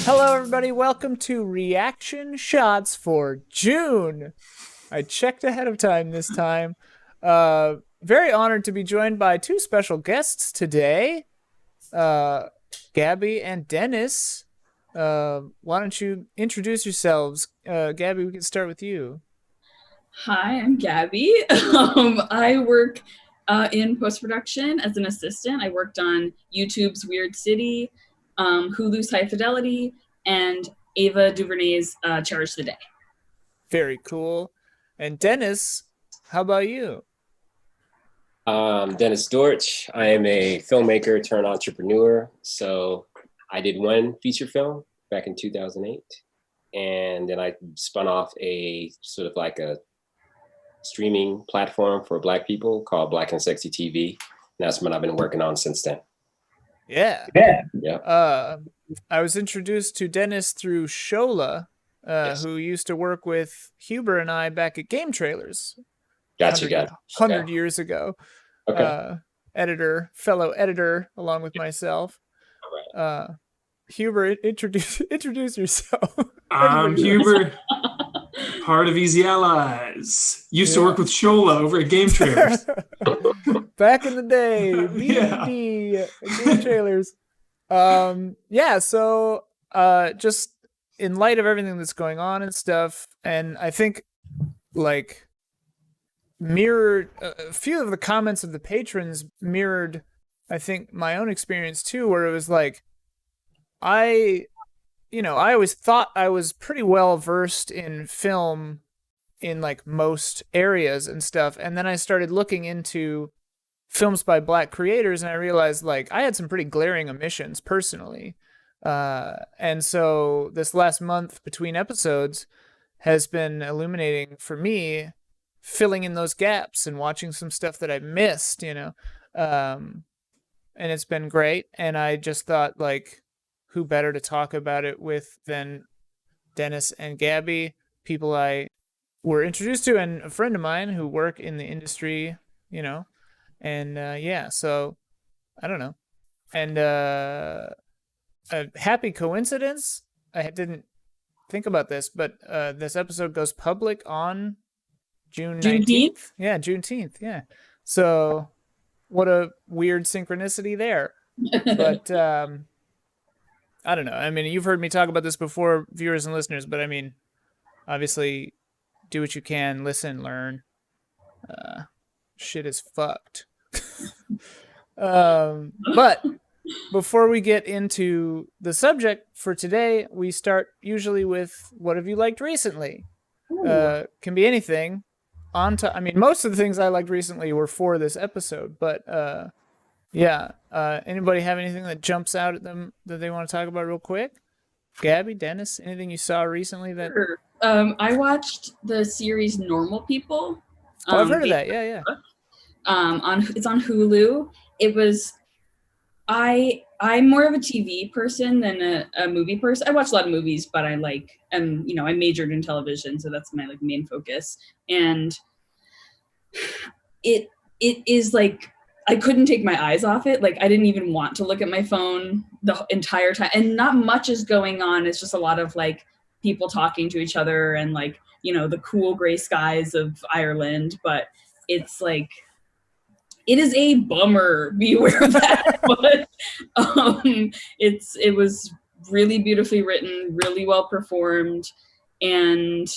Hello, everybody. Welcome to Reaction Shots for June. I checked ahead of time this time. Very honored to be joined by two special guests today, Gabby and Dennis. Why don't you introduce yourselves? Gabby, we can start with you. Hi, I'm Gabby. I work in post-production as an assistant. I worked on YouTube's Weird City, Hulu's High Fidelity, and Ava DuVernay's Cherish the Day. Very cool. And Dennis, how about you? Dennis Dortch. I am a filmmaker turned entrepreneur. So I did one feature film back in 2008. And then I spun off a sort of like a streaming platform for Black people called Black and Sexy TV. And that's what I've been working on since then. Yeah. I was introduced to Dennis through Shola, Yes. who used to work with Huber and I back at Game Trailers. Gotcha. 100 years ago. Okay. Fellow editor, along with myself. All right. Huber, introduce yourself. I'm Huber, part of Easy Allies. Used to work with Shola over at Game Trailers. Back in the day, B&D, Game Trailers. So just in light of everything that's going on and stuff, and I think like mirrored a few of the comments of the patrons mirrored, I think, my own experience too, where it was like, I always thought I was pretty well versed in film in like most areas and stuff. And then I started looking into films by Black creators and I realized like I had some pretty glaring omissions personally. And so this last month between episodes has been illuminating for me, filling in those gaps and watching some stuff that I missed, and it's been great. And I just thought like, who better to talk about it with than Dennis and Gabby, people I were introduced to and a friend of mine who work in the industry, and so I don't know. And a happy coincidence, I didn't think about this, but this episode goes public on June 19th. Yeah, Juneteenth, yeah. So what a weird synchronicity there. But I don't know. I mean, you've heard me talk about this before, viewers and listeners, but I mean, obviously, do what you can, listen, learn. Shit is fucked. But before we get into the subject for today, we start usually with what have you liked recently? Can be anything. Most of the things I liked recently were for this episode, but anybody have anything that jumps out at them that they want to talk about real quick? Gabby, Dennis, anything you saw recently that... Sure. I watched the series Normal People. I've heard of that. Yeah. It's on Hulu. I'm more of a TV person than a movie person. I watch a lot of movies, but I majored in television, so that's my like main focus. And it is like, I couldn't take my eyes off it. Like I didn't even want to look at my phone the entire time. And not much is going on. It's just a lot of like people talking to each other and like, the cool gray skies of Ireland. But it's like, it is a bummer. Be aware of that. But it was really beautifully written, really well performed, and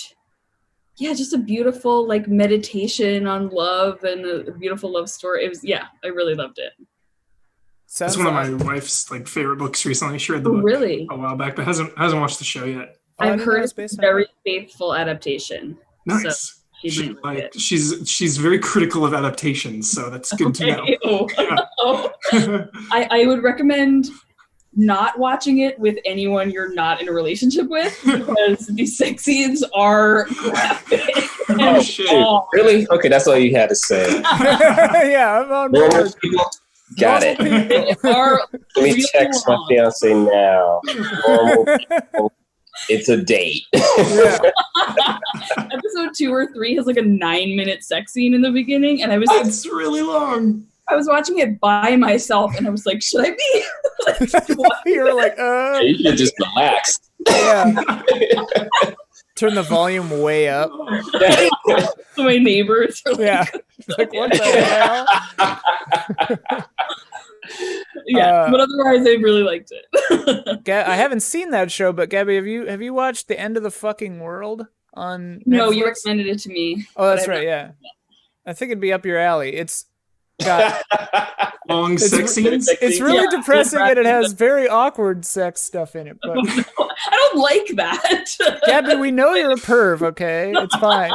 yeah, just a beautiful like meditation on love and a beautiful love story. I really loved it. It's one of my wife's like favorite books recently. She read the book really a while back, but hasn't watched the show yet. I've heard it's a very faithful adaptation. Nice. So she's very critical of adaptations, so that's good to know. Yeah. I would recommend not watching it with anyone you're not in a relationship with, because the sex scenes are graphic. Oh shit! Really? Okay, that's all you had to say. Yeah, I'm on board. Got it. Let me text my fiance now. Normal people. It's a date. Episode 2 or 3 has like a 9-minute sex scene in the beginning, and I was That's really long. I was watching it by myself, and I was like, should I be? You were like, You should just relax. yeah. Turn the volume way up. So my neighbors are like, Yeah. Like, what the hell? yeah, but otherwise, I really liked it. I haven't seen that show, but Gabby, have you watched The End of the Fucking World on Netflix? No, you recommended it to me. Oh, that's right. Yeah. I think it'd be up your alley. It's got long sex scenes. It's really depressing, and it has very awkward sex stuff in it. But I don't like that. Gabby, we know you're a perv, okay? It's fine.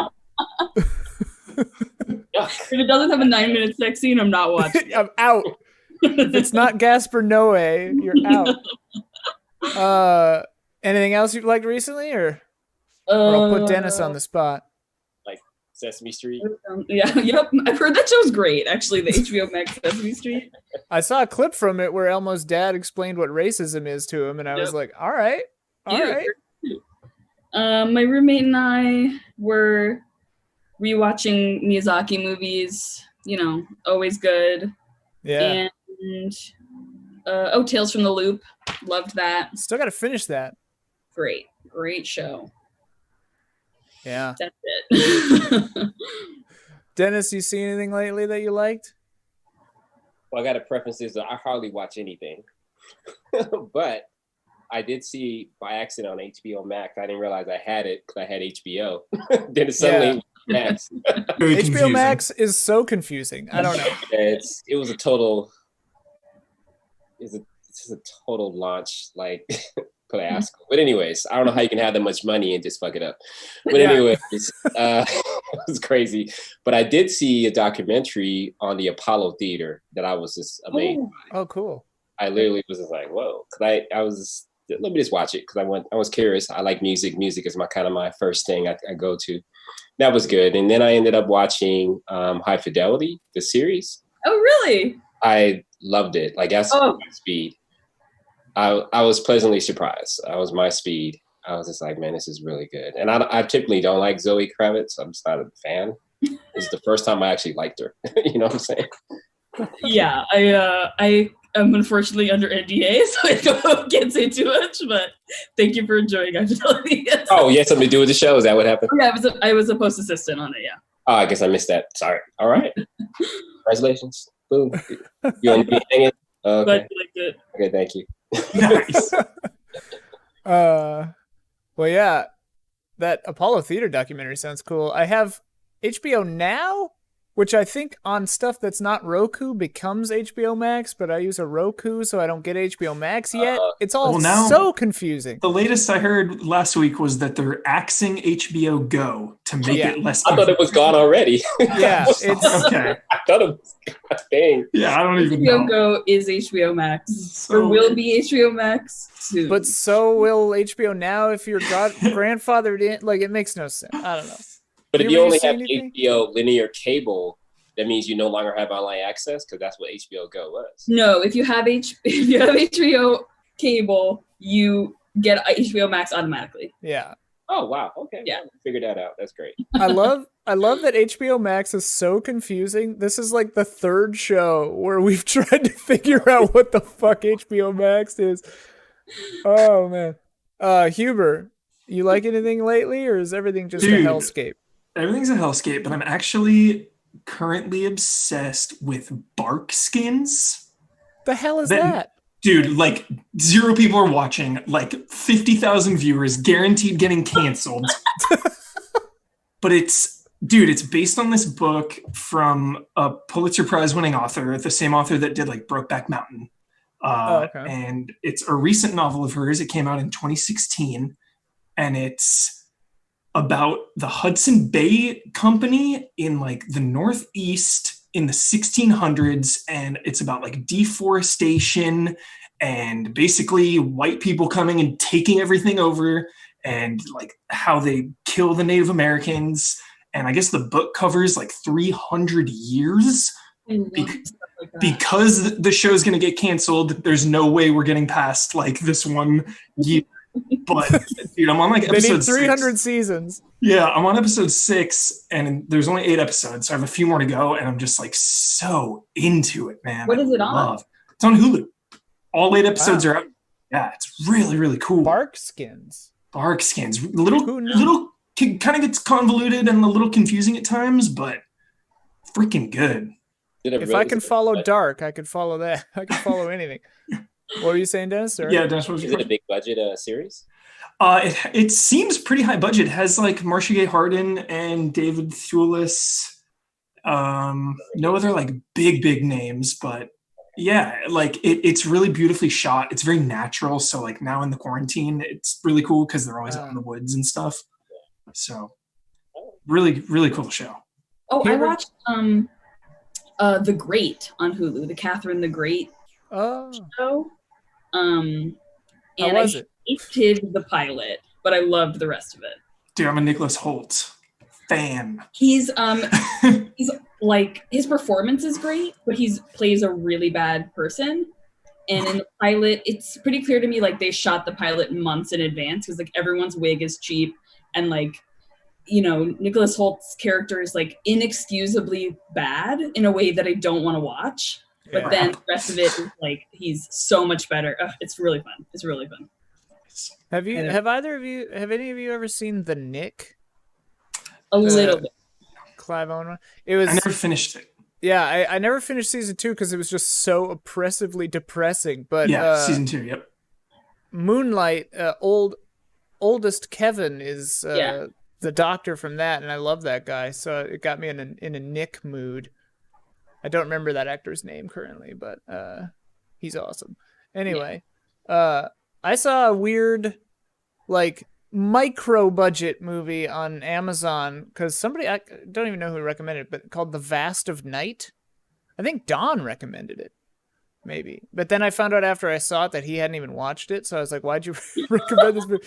If it doesn't have a 9-minute sex scene, I'm not watching. I'm out. If it's not Gaspar Noé, you're out. Anything else you've liked recently, or I'll put Dennis on the spot. Sesame Street. Yeah, yep. I've heard that show's great, actually, the HBO Max Sesame Street. I saw a clip from it where Elmo's dad explained what racism is to him, and I was like, all right. My roommate and I were rewatching Miyazaki movies, always good. Yeah. And Tales from the Loop, loved that. Still got to finish that. Great show. Yeah. That's it. Dennis, you seen anything lately that you liked? Well, I got to preface this. I hardly watch anything, but I did see by accident on HBO Max. I didn't realize I had it because I had HBO. Then it suddenly Max. HBO Max is so confusing. I don't know. It was a total. It's a total launch, like fiasco. But anyways, I don't know how you can have that much money and just fuck it up. But anyways, it was crazy. But I did see a documentary on the Apollo Theater that I was just amazed by. Oh, cool. I literally was just like, whoa. Because I was, let me just watch it because I was curious. I like music. Music is my first thing I go to. That was good. And then I ended up watching High Fidelity, the series. Oh, really? I loved it. Like, that's my speed. I was pleasantly surprised. I was my speed. I was just like, man, this is really good. And I typically don't like Zoe Kravitz. I'm just not a fan. It's the first time I actually liked her. You know what I'm saying? Yeah, I am unfortunately under NDA, so I can't say too much, but thank you for enjoying High Fidelity. Oh, you had something to do with the show? Is that what happened? Yeah, I was a post assistant on it, yeah. Oh, I guess I missed that. Sorry. All right. Congratulations. Boom. You want me to hang it? Okay. Glad you liked it. Okay, thank you. Nice. Well, yeah, that Apollo Theater documentary sounds cool. I have HBO Now, which I think on stuff that's not Roku becomes HBO Max, but I use a Roku, so I don't get HBO Max yet. It's all so confusing. The latest I heard last week was that they're axing HBO Go to make it less. I thought it was gone already. Yeah, it's okay. I thought it was dang. Yeah, I don't even know. HBO Go is HBO Max, or will be HBO Max soon. But so will HBO Now if you're grandfathered in. Like, it makes no sense. I don't know. But if you only have HBO linear cable, that means you no longer have online access because that's what HBO Go was. No, if you have HBO cable, you get HBO Max automatically. Yeah. Oh wow. Okay. Yeah. Figured that out. That's great. I love that HBO Max is so confusing. This is like the third show where we've tried to figure out what the fuck HBO Max is. Oh man. Huber, you like anything lately, or is everything just a hellscape? Everything's a hellscape, but I'm actually currently obsessed with bark skins. The hell is that? Dude, like 0 people are watching, like 50,000 viewers, guaranteed getting canceled. But it's based on this book from a Pulitzer Prize winning author, the same author that did like Brokeback Mountain. Okay. And it's a recent novel of hers. It came out in 2016, and it's about the Hudson Bay Company in like the Northeast in the 1600s, and it's about like deforestation and basically white people coming and taking everything over, and like how they kill the Native Americans. And I guess the book covers like 300 years. Because the show's going to get canceled, there's no way we're getting past like this one year. But dude, I'm on like They episode need 300 6. seasons. Yeah, I'm on episode 6, and there's only 8 episodes, so I have a few more to go, and I'm just like so into it, man. What is it on? It's on Hulu. All 8 episodes Wow. are out. Yeah, it's really, really cool. Bark skins. Bark skins. Who Little knew? kind of gets convoluted and a little confusing at times, but freaking good. If I can follow Dark, I could follow that. I can follow anything. What were you saying, Dennis? Sorry. Yeah, that's what Is it a big budget series? It seems pretty high budget. It has like Marcia Gay Harden and David Thewlis. No other like big names, but yeah, like it's really beautifully shot. It's very natural. So like now in the quarantine, it's really cool because they're always out in the woods and stuff. So really, really cool show. Oh, I watched The Great on Hulu, the Catherine the Great show. And How was it? I hated the pilot, but I loved the rest of it. Dude, I'm a Nicholas Hoult fan. He's like, his performance is great, but he plays a really bad person. And in the pilot, it's pretty clear to me like they shot the pilot months in advance because like everyone's wig is cheap, and like, you know, Nicholas Holt's character is like inexcusably bad in a way that I don't want to watch. But Yeah. then the rest of it is like he's so much better. It's really fun. It's really fun. Have any of you ever seen The Nick? A little bit. Clive Owen one? It was I never finished it. Yeah, I never finished season 2 because it was just so oppressively depressing. But Yeah, season 2, yep. Moonlight, oldest Kevin is the doctor from that, and I love that guy. So it got me in a Nick mood. I don't remember that actor's name currently, but he's awesome. Anyway, I saw a weird, like, micro budget movie on Amazon because somebody, I don't even know who recommended it, but called The Vast of Night. I think Don recommended it, maybe. But then I found out after I saw it that he hadn't even watched it, so I was like, why'd you recommend this movie?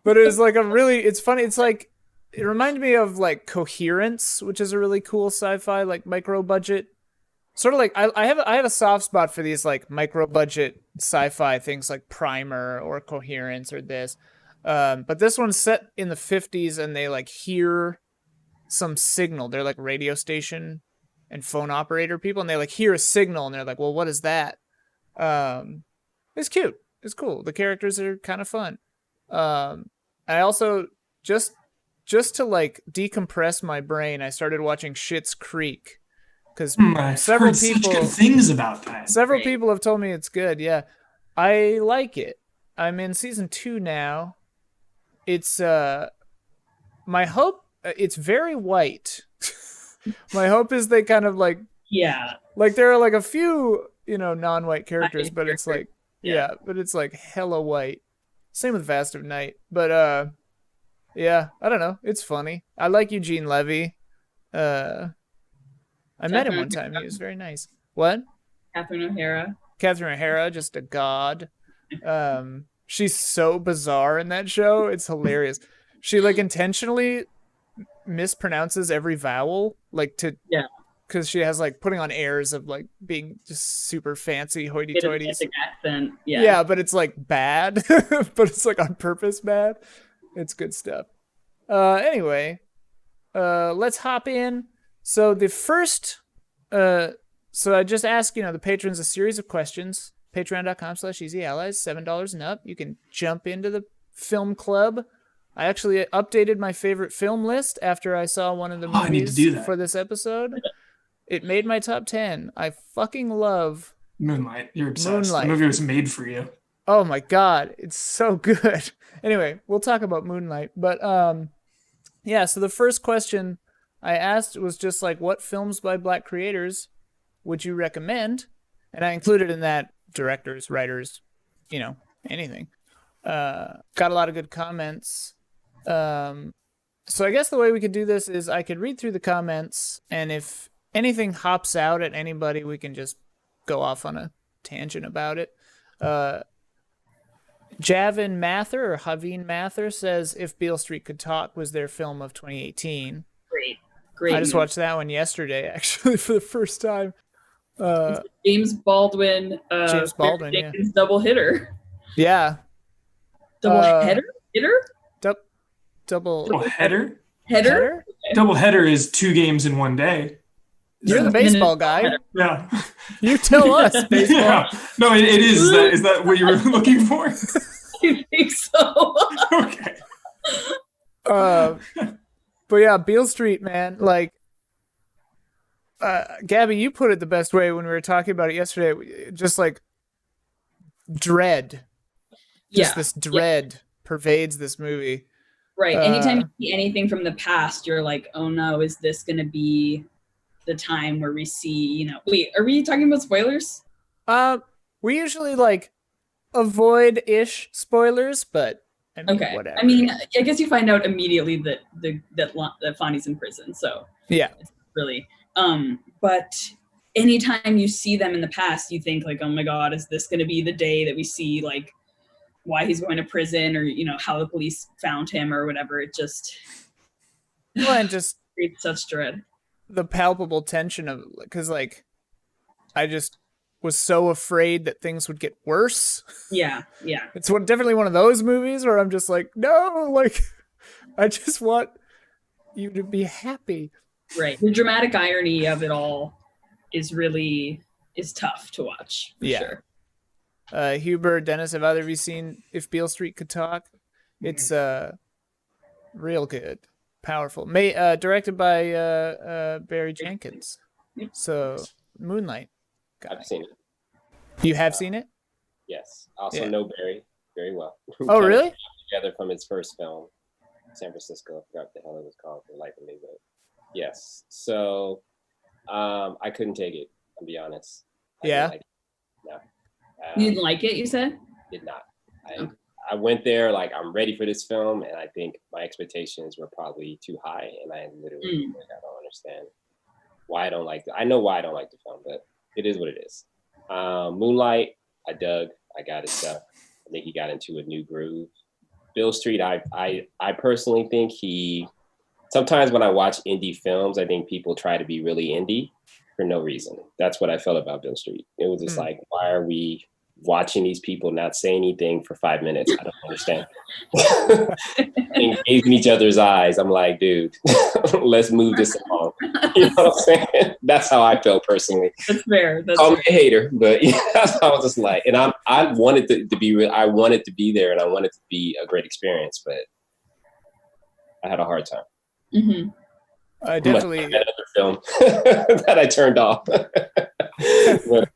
But it was like it's funny. It's like, it reminded me of like Coherence, which is a really cool sci-fi, like micro budget. Sort of like I have a soft spot for these like micro budget sci-fi things like Primer or Coherence or this. But this one's set in the 50s and they like hear some signal. They're like radio station and phone operator people, and they like hear a signal and they're like, well, what is that? It's cute. It's cool. The characters are kind of fun. I also just to like decompress my brain, I started watching Schitt's Creek. Because several people such good things about that. Several people have told me it's good. Yeah, I like it. I'm in season 2 now. It's my hope. It's very white. My hope is they kind of like like there are like a few non-white characters, but it's like but it's like hella white. Same with Vast of Night, but I don't know. It's funny. I like Eugene Levy. I met him one time. He was very nice. What? Catherine O'Hara. Catherine O'Hara, just a god. She's so bizarre in that show. It's hilarious. She like intentionally mispronounces every vowel, like because she has like putting on airs of like being just super fancy hoity-toities. Accent. Yeah, but it's like bad, but it's like on purpose bad. It's good stuff. Anyway, let's hop in. So the first, so I just ask, the patrons a series of questions. Patreon.com/EasyAllies, $7 and up. You can jump into the film club. I actually updated my favorite film list after I saw one of the movies I need to do that. for this episode. It made my top 10. I fucking love Moonlight. You're obsessed. Moonlight. The movie was made for you. Oh my god, it's so good. Anyway, we'll talk about Moonlight. But so the first question I asked was just like, what films by Black creators would you recommend? And I included in that directors, writers, anything. Got a lot of good comments. So I guess the way we could do this is I could read through the comments, and if anything hops out at anybody, we can just go off on a tangent about it. Javin Mather, or Javin Mather, says If Beale Street Could Talk was their film of 2018. Great. I just watched that one yesterday, actually, for the first time. James Baldwin. James Baldwin, Jenkins double hitter. Yeah. Double header? Double Double header? Header? Double header is 2 games in one day. You're the baseball guy. Yeah. You tell us, baseball. Yeah. No, it is. Is that what you were looking for? I think so. Okay. But yeah, Beale Street, man. Like, Gabby, you put it the best way when we were talking about it yesterday. Just like dread. Just this dread pervades this movie. Right. Anytime you see anything from the past, you're like, oh no, is this going to be the time where we see, wait, are we talking about spoilers? We usually like avoid-ish spoilers, but I mean, okay. whatever. I mean, I guess you find out immediately that Fonny's in prison. So yeah, it's really, but anytime you see them in the past, you think like, oh my God, is this going to be the day that we see like why he's going to prison or, how the police found him or whatever. It just, and just creates such dread. The palpable tension of, because like, I just was so afraid that things would get worse. Yeah. It's definitely one of those movies where I'm just like, no, like, I just want you to be happy. Right. The dramatic irony of it all is tough to watch. For sure. Huber, Dennis, have either of you seen If Beale Street Could Talk? It's real good, powerful. Directed by Barry Jenkins. So Moonlight guy. I've seen it. You have seen it? Yes. I also know Barry very well. Oh, really? Together from his first film, San Francisco. I forgot what the hell it was called for the life of me, but yes. So I couldn't take it, I'll be honest. Yeah. No. You didn't like it, you said? Did not. I went there like I'm ready for this film, and I think my expectations were probably too high, and I literally I don't understand why I don't like it. I know why I don't like the film, but it is what it is. Moonlight, I dug. I got his stuff. I think he got into a new groove. Beale Street, I personally think sometimes when I watch indie films, I think people try to be really indie for no reason. That's what I felt about Beale Street. It was just like, why are we watching these people not say anything for 5 minutes? I don't understand. Engaging each other's eyes. I'm like, dude, let's move this along. You know what I'm saying? That's how I felt personally. That's fair. Call me a hater, but yeah, that's how I was just like, and I wanted to be real. I wanted to be there, and I wanted it to be a great experience, but I had a hard time. Mm-hmm. I definitely another film that I turned off. But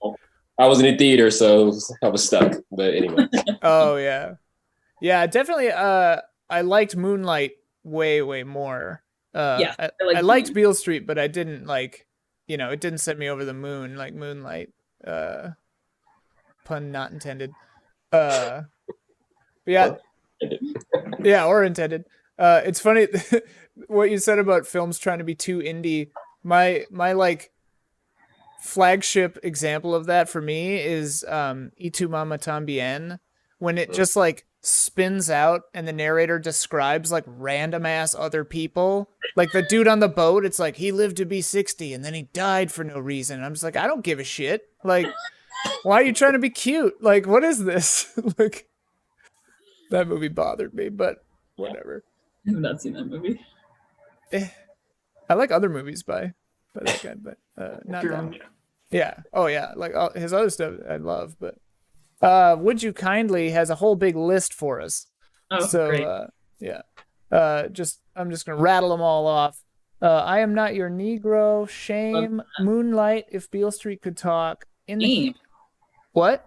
I was in a theater, so I was stuck. But anyway. Oh yeah, definitely. I liked Moonlight way more. I liked Beale Street, but I didn't like. It didn't set me over the moon like Moonlight. Pun not intended. Yeah. Yeah, or intended. It's funny what you said about films trying to be too indie. My like flagship example of that for me is Y Tu Mama Tambien, when it just like spins out and the narrator describes like random ass other people. Like the dude on the boat, it's like he lived to be 60 and then he died for no reason. I'm just like, I don't give a shit. Like, why are you trying to be cute? Like, what is this? Like, that movie bothered me, but whatever. I have not seen that movie. I like other movies by that guy, but not that. Yeah. Oh yeah. Like his other stuff I love, but Would You Kindly has a whole big list for us. Oh, so great. Yeah. I'm just gonna rattle them all off. I Am Not Your Negro, Shame, Moonlight, If Beale Street Could Talk. What?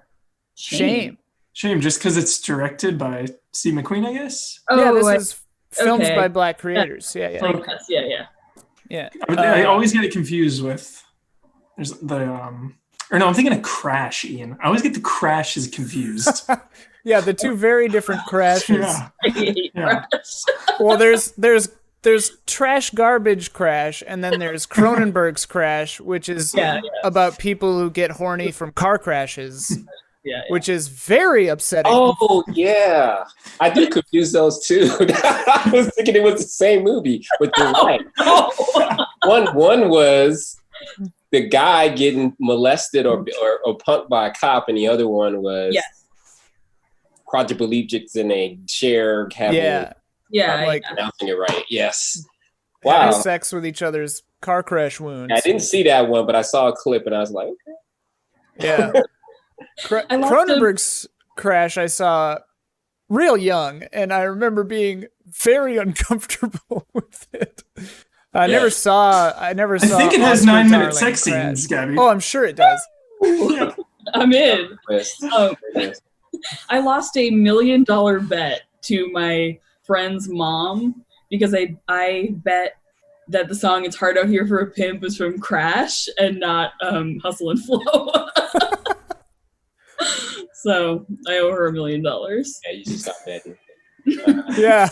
Shame. Shame, just because it's directed by Steve McQueen, I guess. Oh, yeah, this is films by Black creators. Yeah. I always get it confused with there's I'm thinking of Crash, Ian. I always get the Crashes confused. Yeah, the two very different Crashes. Yeah. I hate Crash. Well, there's Trash Garbage Crash, and then there's Cronenberg's Crash, which is about people who get horny from car crashes. Yeah. Which is very upsetting. Oh yeah, I did confuse those two. I was thinking it was the same movie, but you're right. One was the guy getting molested or punked by a cop, and the other one was quadriplegics in a chair having Yeah, like pronouncing it right. Yes. having Wow. sex with each other's car crash wounds. I didn't see that one, but I saw a clip and I was like, okay. Yeah. I lost Cronenberg's Crash I saw real young, and I remember being very uncomfortable with it. I never saw. I think it has Oscar 9-minute Darling sex Crash. scenes, Gabby. Oh, I'm sure it does. I'm in. Yes. Yes. I lost $1 million bet to my friend's mom because I bet that the song "It's Hard Out Here for a Pimp" is from Crash and not Hustle and Flow. So I owe her $1 million. Yeah, you should stop betting. Yeah.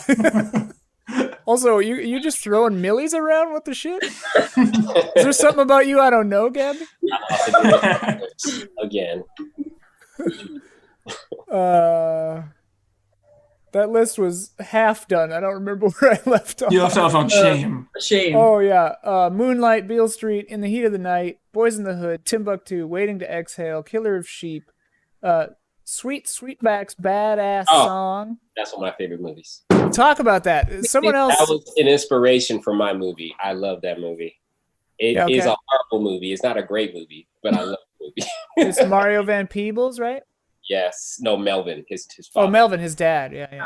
Also, you just throwing millies around? What the shit? Is there something about you I don't know, Gabby? Again. That list was half done. I don't remember where I left off. You left off on Shame. Shame. Oh yeah, Moonlight, Beale Street, In the Heat of the Night, Boys in the Hood, Timbuktu, Waiting to Exhale, Killer of Sheep, Sweetback's Badass Song. That's one of my favorite movies. Talk about that. Someone else. That was an inspiration for my movie. I love that movie. It is a horrible movie. It's not a great movie, but I love the movie. It's Mario Van Peebles, right? Yes. No, Melvin, his father. Oh, Melvin, his dad. Yeah.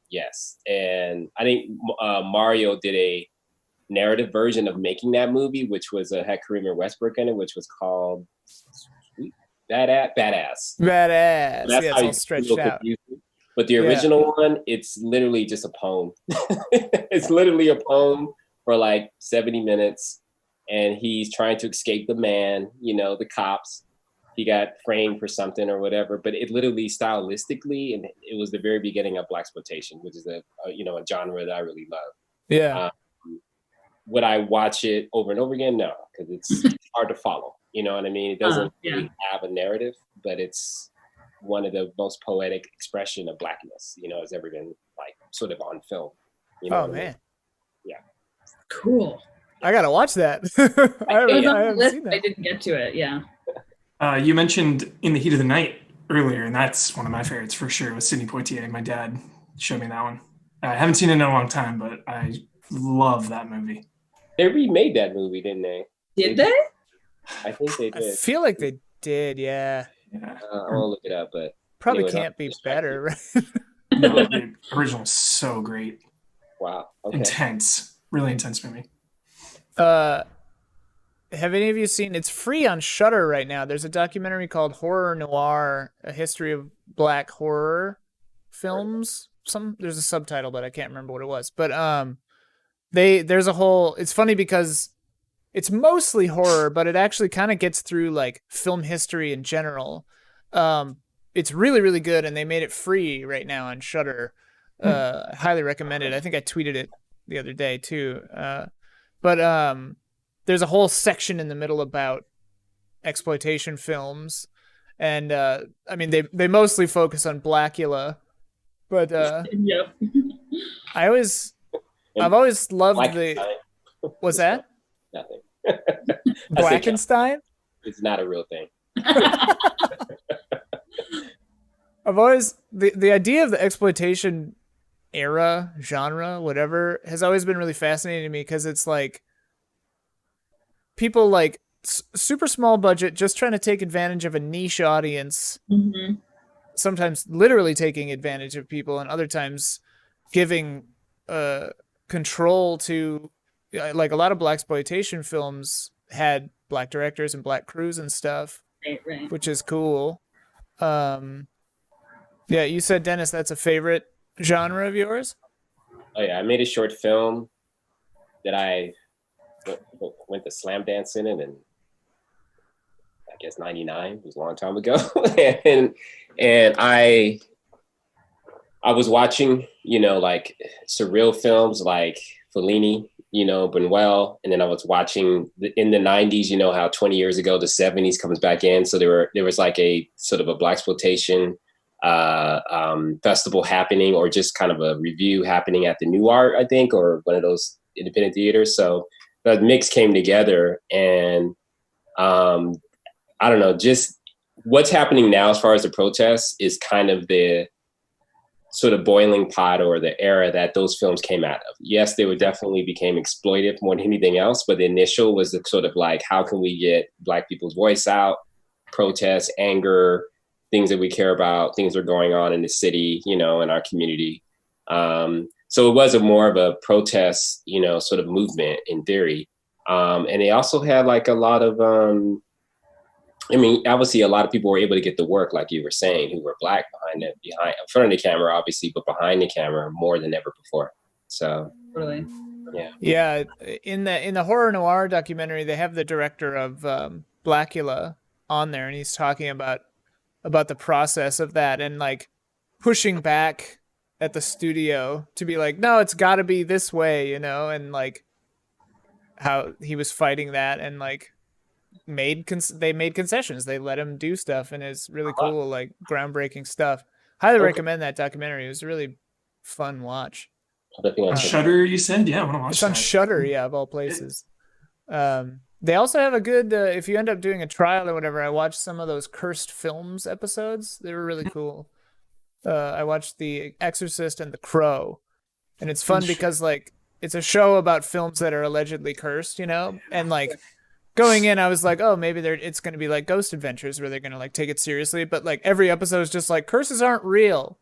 Yes. And I think Mario did a narrative version of making that movie, which was had Kareem Westbrook in it, which was called Badass. Badass. That's Yeah, it's all stretched out. Confusing. But the original one, it's literally just a poem. It's literally a poem for like 70 minutes. And he's trying to escape the man, the cops. He got framed for something or whatever. But it literally stylistically, and it was the very beginning of blaxploitation, which is a genre that I really love. Yeah. Would I watch it over and over again? No, because it's hard to follow. You know what I mean? It doesn't really have a narrative, but it's one of the most poetic expression of Blackness, has ever been like sort of on film. Oh man. Yeah. Cool. I gotta watch that. I haven't seen that. I didn't get to it. Yeah. You mentioned In the Heat of the Night earlier, and that's one of my favorites for sure with Sidney Poitier. My dad showed me that one. I haven't seen it in a long time, but I love that movie. They remade that movie, didn't they? Did they? I think they did. I feel like they did, yeah. I'll look it up, but probably can't be better, right? No, the original is so great. Wow. Okay. Intense. Really intense movie. Have any of you seen, it's free on Shudder right now. There's a documentary called Horror Noir, A History of Black Horror Films. There's a subtitle, but I can't remember what it was. But there's a whole, it's funny because it's mostly horror, but it actually kind of gets through like film history in general. It's really, really good, and they made it free right now on Shudder. Highly recommend it. I think I tweeted it the other day too. But there's a whole section in the middle about exploitation films, and I mean they mostly focus on Blackula, but yep. I've always loved what's that? Nothing. Blackenstein? It's not a real thing. I've always the idea of the exploitation era, genre, whatever, has always been really fascinating to me because it's like people like super small budget just trying to take advantage of a niche audience, sometimes literally taking advantage of people, and other times giving control to, like, a lot of blaxploitation films had black directors and black crews and stuff, right. which is cool. Yeah, you said, Dennis, that's a favorite genre of yours? Oh yeah, I made a short film that I went to slam dance in it, and I guess 99, it was a long time ago. and I was watching, like surreal films like Fellini, Buñuel, and then I was watching in the 90s, how 20 years ago the 70s comes back in. So there was like a sort of a blaxploitation festival happening, or just kind of a review happening at the New Art, I think, or one of those independent theaters. So the mix came together, and I don't know, just what's happening now as far as the protests is kind of the sort of boiling pot or the era that those films came out of. Yes, they were definitely became exploitive more than anything else, but the initial was the sort of like, how can we get Black people's voice out, protest, anger, things that we care about, things that are going on in the city, you know, in our community. So it was a more of a protest, you know, sort of movement in theory. And they also had like a lot of, I mean, obviously a lot of people were able to get the work, like you were saying, who were Black behind in front of the camera, obviously, but behind the camera more than ever before. So, Really. yeah. Yeah, in the horror noir documentary, they have the director of Blackula on there, and he's talking about the process of that and like pushing back at the studio to be like, no, it's got to be this way, you know, and like how he was fighting that and like they made concessions. They let him do stuff, and it's really cool, like groundbreaking stuff. Highly recommend that documentary. It was a really fun watch. On Shudder, you said? Yeah, I want to watch It's on Shudder, yeah, of all places. They also have a good, if you end up doing a trial or whatever, I watched some of those Cursed Films episodes. They were really cool. I watched The Exorcist and The Crow. And it's fun because, like, it's a show about films that are allegedly cursed, you know? And, like, going in, I was like, oh, maybe it's going to be like Ghost Adventures where they're going to, like, take it seriously. But, like, every episode is just like, curses aren't real.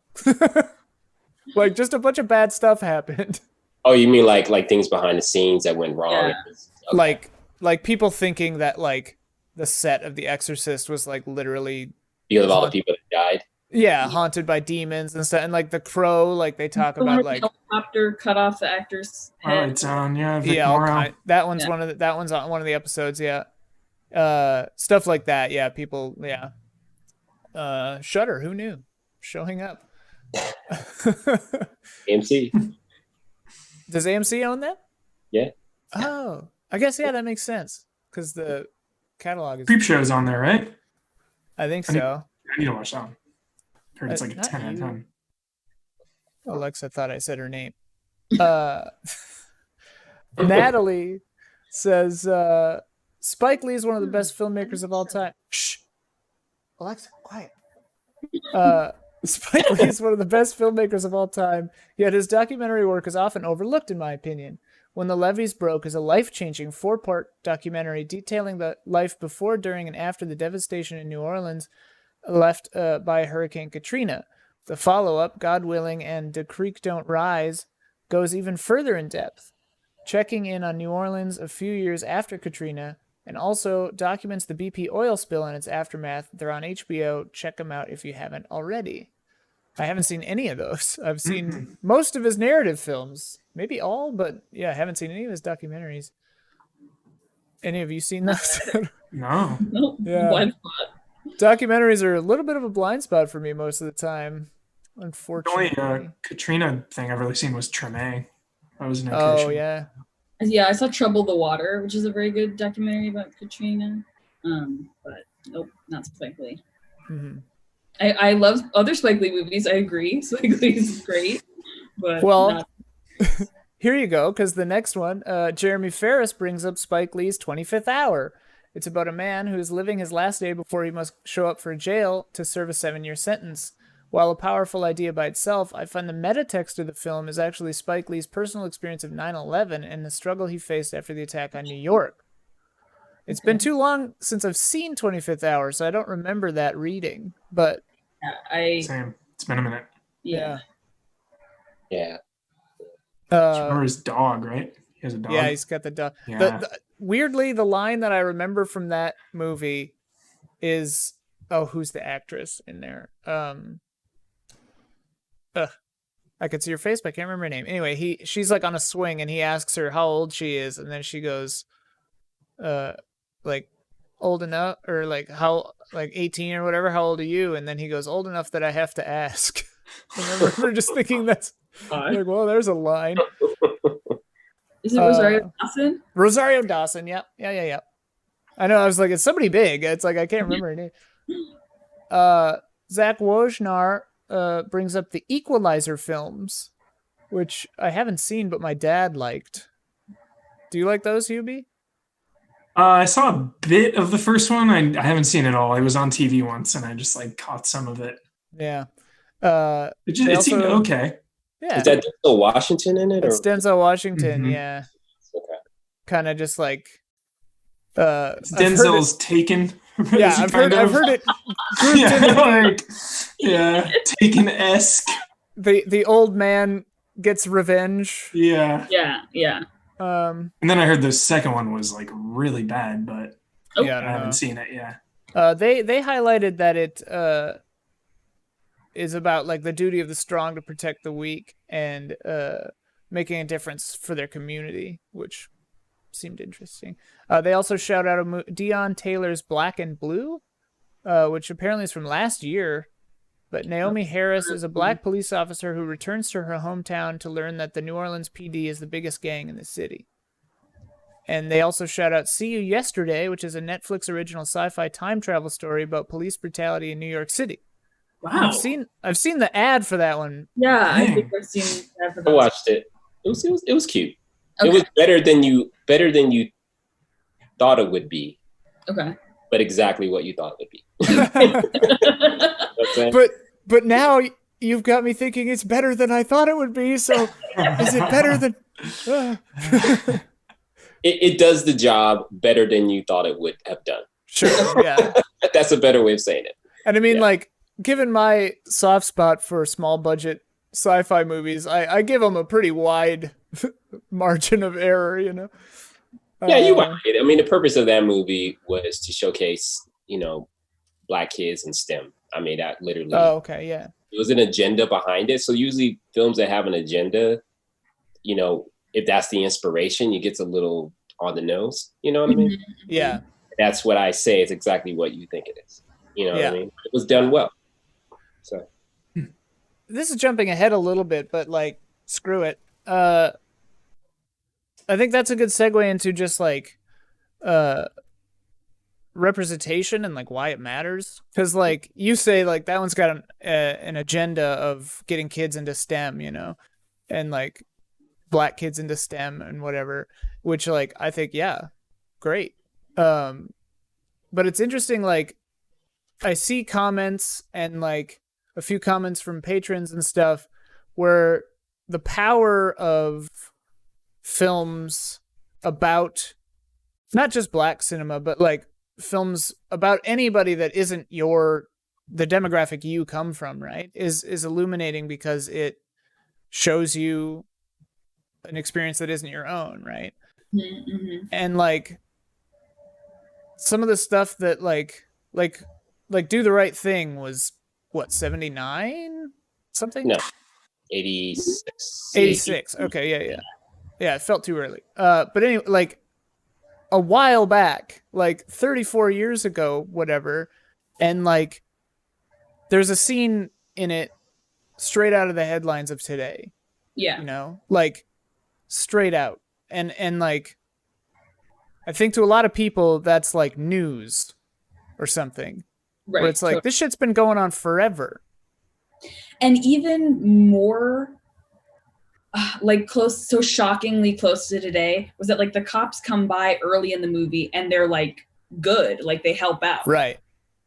Like, just a bunch of bad stuff happened. Oh, you mean like things behind the scenes that went wrong? Yeah. Okay. Like people thinking that like the set of The Exorcist was like literally Because of all the people that died. Yeah, haunted by demons and stuff. And like The Crow, like they talk about like helicopter cut off the actor's head. It's on, yeah. That one's that one's on one of the episodes, yeah. Stuff like that, yeah. People, yeah. Shudder, who knew? Showing up. AMC. Does AMC own that? Yeah. Oh, I guess yeah, that makes sense because the catalog is. Creepshow's on there, right? I think so. I need to watch that one. Heard it's like a 10 out of 10. Alexa thought I said her name. Natalie says Spike Lee is one of the best filmmakers of all time. Shh. Alexa, quiet. Spike Lee is one of the best filmmakers of all time, yet his documentary work is often overlooked, in my opinion. When the Levees Broke is a life-changing 4-part documentary detailing the life before, during, and after the devastation in New Orleans left by Hurricane Katrina. The follow-up, God Willing and The Creek Don't Rise, goes even further in depth, checking in on New Orleans a few years after Katrina, and also documents the BP oil spill and its aftermath. They're on HBO. Check them out if you haven't already. I haven't seen any of those. I've seen most of his narrative films. Maybe all, but yeah, I haven't seen any of his documentaries. Any of you seen those? No. Nope. Yeah. Blind spot. Documentaries are a little bit of a blind spot for me most of the time, unfortunately. The only Katrina thing I've really seen was Treme. That was an Oh, occasion. yeah. Yeah, I saw Trouble the Water, which is a very good documentary about Katrina. But nope, not Spike Lee. Mm-hmm. I love other Spike Lee movies. I agree. Spike Lee is great. But well, here you go, because the next one, Jeremy Ferris brings up Spike Lee's 25th Hour. It's about a man who is living his last day before he must show up for jail to serve a 7-year sentence. While a powerful idea by itself, I find the meta-text of the film is actually Spike Lee's personal experience of 9/11 and the struggle he faced after the attack on New York. It's been too long since I've seen 25th Hour, so I don't remember that reading. But Same. It's been a minute. Yeah. Yeah. Or his dog, right? He has a dog. Yeah, he's got the dog. Yeah. Weirdly, the line that I remember from that movie is, who's the actress in there? I could see her face, but I can't remember her name. Anyway, she's like on a swing, and he asks her how old she is, and then she goes, like old enough, or like 18 or whatever. How old are you? And then he goes, old enough that I have to ask. And I remember just thinking that's like, well, there's a line. Is it Rosario Dawson? Rosario Dawson, yep. Yeah. I know, I was like, it's somebody big. It's like, I can't remember her name. Zach Wojnar brings up the Equalizer films, which I haven't seen, but my dad liked. Do you like those, Hubie? I saw a bit of the first one. I haven't seen it all. It was on TV once, and I just like caught some of it. Yeah. They It seemed also- okay. Yeah, Is that Denzel Washington in it? Or? it's Denzel Washington. Mhm. Yeah, Okay. kind of just like. I've heard Denzel's Taken. it, yeah, I've heard it grouped Yeah, into like, yeah, Taken-esque. the old man gets revenge. Yeah. Yeah. Um, And then I heard the second one was like really bad, but Oh, yeah, I I don't know. haven't seen it. Yeah. They highlighted that it is about like the duty of the strong to protect the weak and making a difference for their community, which seemed interesting. They also shout out Deion Taylor's Black and Blue, which apparently is from last year. But Naomi Harris is a black police officer who returns to her hometown to learn that the New Orleans PD is the biggest gang in the city. And they also shout out See You Yesterday, which is a Netflix original sci-fi time travel story about police brutality in New York City. wow. I've seen the ad for that one. Yeah, I Dang. think I've seen that for I those. watched it. It was cute. Okay. It was better than you thought it would be, Okay. but exactly what you thought it would be. You know what I'm saying? But now you've got me thinking it's better than I thought it would be. So is it better than? It does the job better than you thought it would have done. Sure, yeah. That's a better way of saying it. And I mean, Yeah. like, given my soft spot for small budget sci-fi movies, I give them a pretty wide margin of error. You know. Yeah, you watched it. I mean, the purpose of that movie was to showcase, Black kids in STEM. I mean, that literally. Oh, okay, yeah. There was an agenda behind it. So usually films that have an agenda, if that's the inspiration, it gets a little on the nose. You know what I mean? Yeah. That's what I say is exactly what you think it is. You know what Yeah. I mean? It was done well. So This is jumping ahead a little bit, but like, screw it. I think that's a good segue into just like representation and like why it matters. Because like you say, like that one's got an agenda of getting kids into STEM, and like black kids into STEM and whatever. Which like I think, yeah, great. But it's interesting. Like I see comments and like a few comments from patrons and stuff where the power of films about not just black cinema, but like films about anybody that isn't the demographic you come from, right, is illuminating because it shows you an experience that isn't your own, right? Mm-hmm. And like some of the stuff that like Do the Right Thing was what, 79 something? No. 86. 86. Okay, yeah, it felt too early. But anyway, like a while back, like 34 years ago, whatever, and like there's a scene in it straight out of the headlines of today. Yeah. Like straight out. And like I think to a lot of people that's like news or something. Right. Where it's like this shit's been going on forever. And even more so shockingly close to today was that like the cops come by early in the movie and they're like good, like they help out. Right.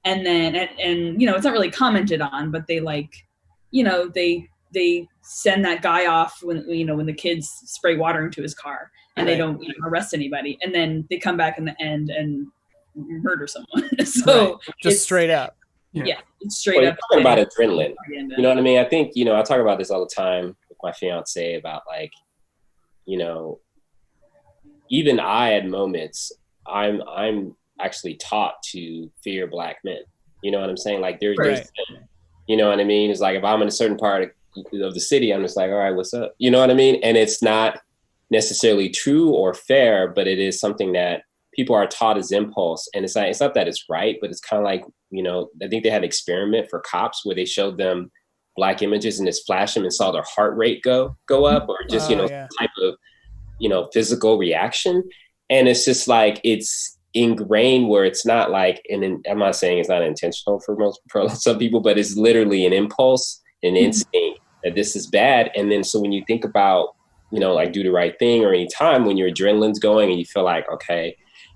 And then, and it's not really commented on, but they like, they send that guy off when the kids spray water into his car and they don't arrest anybody. And then they come back in the end and murder someone. So right. Just straight up. Yeah. It's straight up. Talking about adrenaline. Propaganda. You know what I mean? I think, I talk about this all the time with my fiance about like, even I at moments, I'm actually taught to fear black men. You know what I'm saying? Like there's you know what I mean? It's like if I'm in a certain part of the city, I'm just like, all right, what's up? You know what I mean? And it's not necessarily true or fair, but it is something that people are taught as impulse. And it's not that it's right, but it's kind of like, I think they had an experiment for cops where they showed them black images and just flashed them and saw their heart rate go up or just, type of, physical reaction. And it's just like, it's ingrained where it's not like, and I'm not saying it's not intentional for some people, but it's literally an impulse, an instinct that this is bad. And then, so when you think about, like Do the Right Thing or any time when your adrenaline's going and you feel like, okay,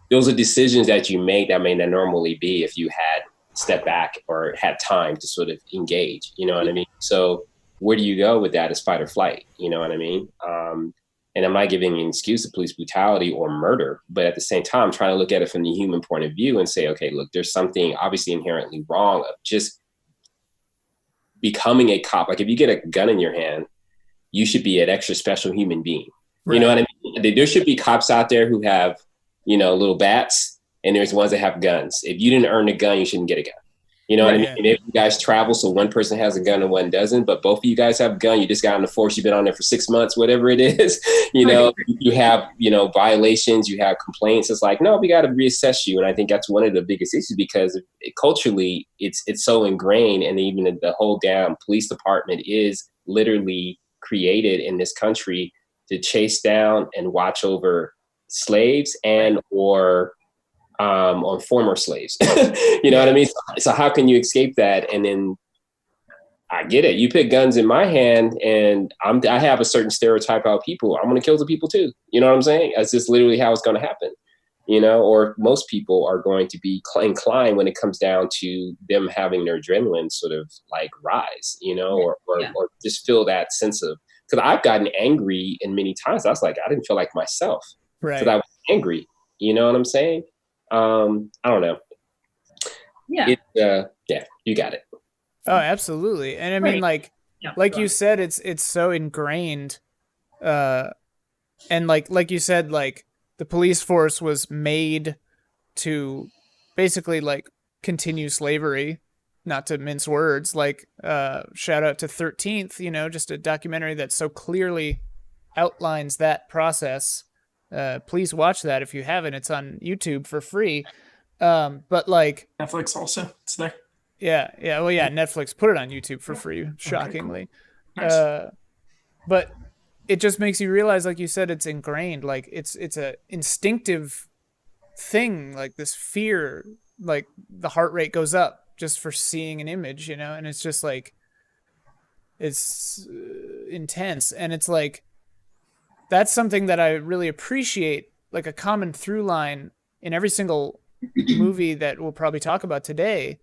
those are decisions that you make that may not normally be if you had step back or had time to sort of engage, you know what I mean? So where do you go with that as fight or flight? You know what I mean? And I'm not giving an excuse to police brutality or murder, but at the same time, I'm trying to look at it from the human point of view and say, okay, look, there's something obviously inherently wrong of just becoming a cop. Like if you get a gun in your hand, you should be an extra special human being. Right. You know what I mean? There should be cops out there who have, you know, little bats, and there's ones that have guns. If you didn't earn a gun, you shouldn't get a gun. You know what I mean? And if you guys travel, so one person has a gun and one doesn't, but both of you guys have a gun, you just got on the force, you've been on there for 6 months, whatever it is, you know, you have, you know, violations, you have complaints. It's like, no, we got to reassess you. And I think that's one of the biggest issues because culturally it's so ingrained, and even the whole damn police department is literally created in this country to chase down and watch over slaves and or on former slaves. You know what I mean? So how can you escape that? And then I get it. You put guns in my hand and I have a certain stereotype about people. I'm going to kill the people too. You know what I'm saying? That's just literally how it's going to happen. You know, or most people are going to be inclined when it comes down to them having their adrenaline sort of like rise, you know, or just feel that sense of, because I've gotten angry in many times. I was like, I didn't feel like myself. Right. So I was angry. You know what I'm saying? I don't know. Yeah. Yeah, you got it. Oh, absolutely. And I mean, like you said, it's so ingrained. And like you said, like the police force was made to basically like continue slavery, not to mince words. Like, shout out to 13th, you know, just a documentary that so clearly outlines that process. Please watch that if you haven't. It's on YouTube for free. But like Netflix also, it's there. Yeah. Well, yeah, Netflix put it on YouTube for free, shockingly. Okay, cool. Nice. But it just makes you realize, like you said, it's ingrained. Like it's a instinctive thing, like this fear, like the heart rate goes up just for seeing an image, you know, and it's just like, it's intense. And it's like, that's something that I really appreciate, like a common through line in every single movie that we'll probably talk about today.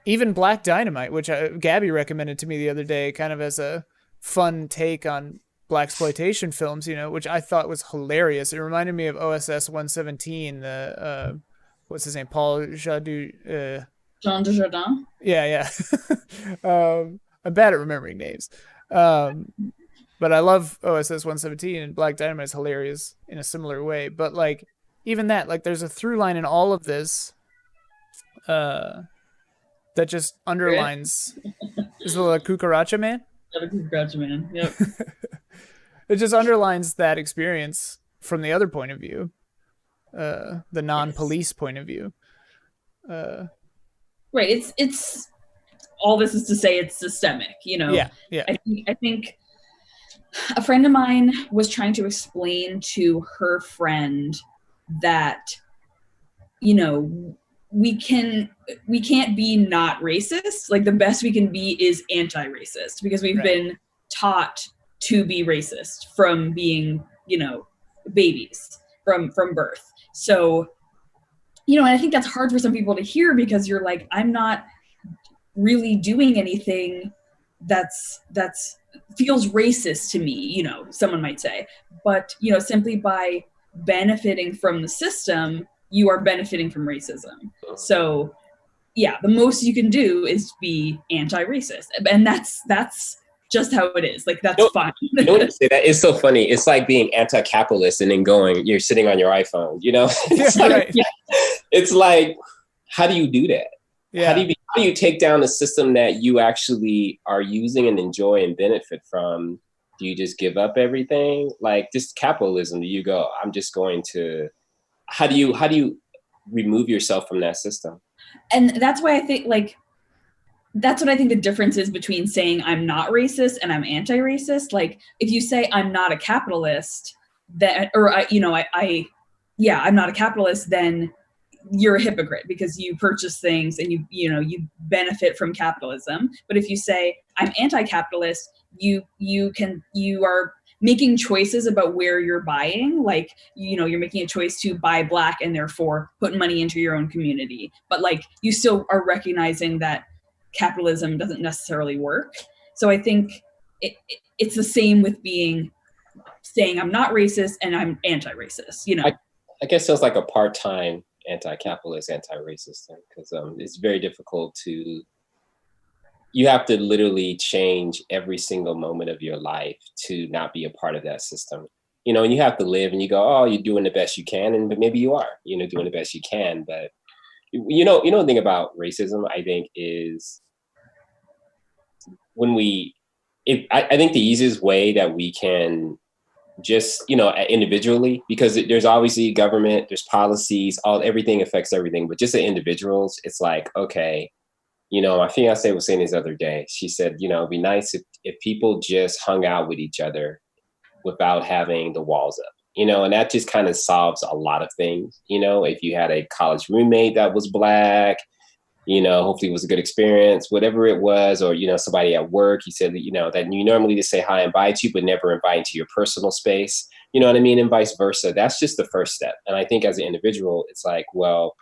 Even Black Dynamite, which Gabby recommended to me the other day, kind of as a fun take on blaxploitation films, you know, which I thought was hilarious. It reminded me of OSS 117, what's his name? Paul Jadu, Jean Dujardin. Yeah. I'm bad at remembering names. But I love OSS 117, and Black Dynamite is hilarious in a similar way. But like, even that, like there's a through line in all of this, that just underlines, is the La Cucaracha Man? The Cucaracha Man, yep. It just underlines that experience from the other point of view, the non-police point of view. Right. It's all this is to say it's systemic, you know. Yeah. I think a friend of mine was trying to explain to her friend that, you know, we can't be not racist. Like the best we can be is anti-racist because we've been taught to be racist from being, you know, babies from birth. So, you know, and I think that's hard for some people to hear because you're like, I'm not really doing anything that's feels racist to me, you know, someone might say. But, you know, simply by benefiting from the system, you are benefiting from racism. So, yeah, the most you can do is be anti-racist. And that's just how it is. Like, that's fine. You know, when you say that, it's so funny. It's like being anti-capitalist and then you're sitting on your iPhone, you know? It's like, how do you do that? Yeah. How do you take down the system that you actually are using and enjoy and benefit from? Do you just give up everything? Like, just capitalism, do you go, I'm just going to, how do you remove yourself from that system? And that's why I think, like, that's what I think the difference is between saying I'm not racist and I'm anti-racist. Like, if you say I'm not a capitalist, that, or I'm not a capitalist, then you're a hypocrite because you purchase things and you benefit from capitalism. But if you say I'm anti-capitalist, you are making choices about where you're buying, like, you're making a choice to buy Black and therefore put money into your own community, but like you still are recognizing that capitalism doesn't necessarily work. So I think it's the same with saying I'm not racist and I'm anti-racist, I guess it's like a part-time anti-capitalist, anti-racist thing, because it's very difficult you have to literally change every single moment of your life to not be a part of that system. And you have to live and you go, oh, you're doing the best you can. And but maybe you are, doing the best you can. But, the thing about racism, I think, is I think the easiest way that we can just, individually, because there's obviously government, there's policies, everything affects everything. But just the individuals, it's like, okay, my fiance was saying this other day, she said, it'd be nice if people just hung out with each other without having the walls up, and that just kind of solves a lot of things. If you had a college roommate that was Black, hopefully it was a good experience, whatever it was, or, somebody at work, you said that, that you normally just say hi and bye to, but never invite into your personal space, you know what I mean? And vice versa. That's just the first step. And I think as an individual, it's like, well,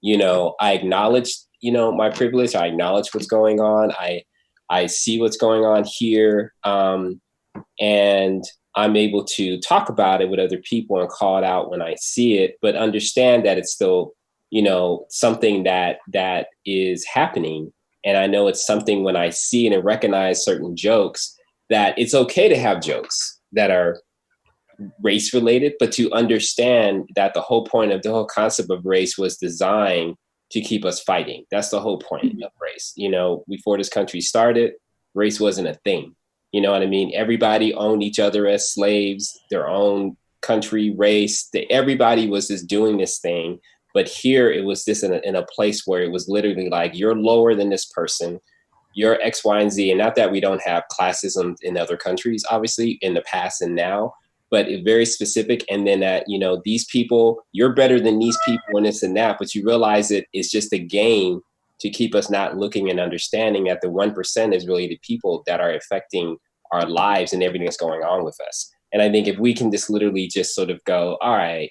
I acknowledge, my privilege. I acknowledge what's going on. I see what's going on here. And I'm able to talk about it with other people and call it out when I see it, but understand that it's still, something that is happening. And I know it's something when I see it and recognize certain jokes, that it's okay to have jokes that are race related, but to understand that the whole point of the whole concept of race was designed to keep us fighting. That's the whole point of race. Before this country started, race wasn't a thing. You know what I mean? Everybody owned each other as slaves, their own country, race. Everybody was just doing this thing. But here it was just in a place where it was literally like, you're lower than this person, you're X, Y, and Z. And not that we don't have classism in other countries, obviously, in the past and now, but it's very specific. And then that, these people, you're better than these people and this and that, but you realize it's just a game to keep us not looking and understanding that the 1% is really the people that are affecting our lives and everything that's going on with us. And I think if we can just literally just sort of go, all right,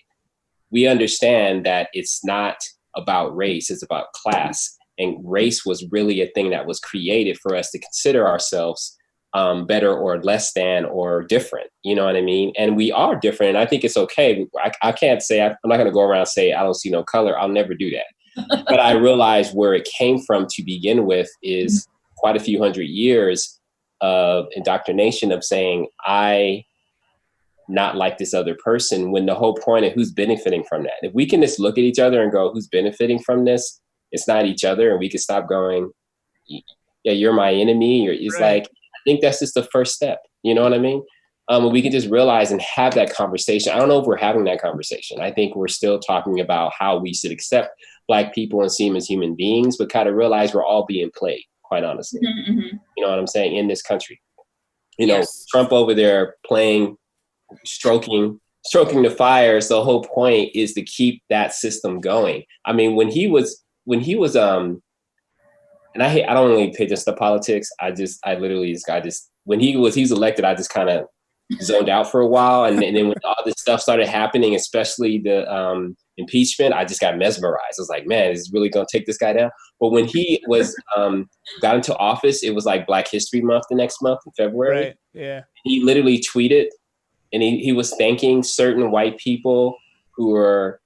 we understand that it's not about race, it's about class. And race was really a thing that was created for us to consider ourselves better or less than or different. You know what I mean? And we are different. And I think it's okay. I can't say, I'm not going to go around and say, I don't see no color. I'll never do that. But I realized where it came from to begin with is quite a few hundred years of indoctrination of saying, I not like this other person, when the whole point of who's benefiting from that. If we can just look at each other and go, who's benefiting from this? It's not each other. And we can stop going, yeah, you're my enemy. It's right. Like, I think that's just the first step. You know what I mean? We can just realize and have that conversation. I don't know if we're having that conversation. I think we're still talking about how we should accept Black people and see them as human beings, but kind of realize we're all being played, quite honestly. Mm-hmm. You know what I'm saying? In this country, yes. Trump over there playing, stroking the fires. The whole point is to keep that system going. I mean, when he was and I don't really pay attention to politics. When he was elected, I just kind of zoned out for a while. And then when all this stuff started happening, especially the impeachment, I just got mesmerized. I was like, man, is really going to take this guy down? But when he was got into office, it was like Black History Month the next month in February. Right. Yeah. He literally tweeted, and he was thanking certain white people who were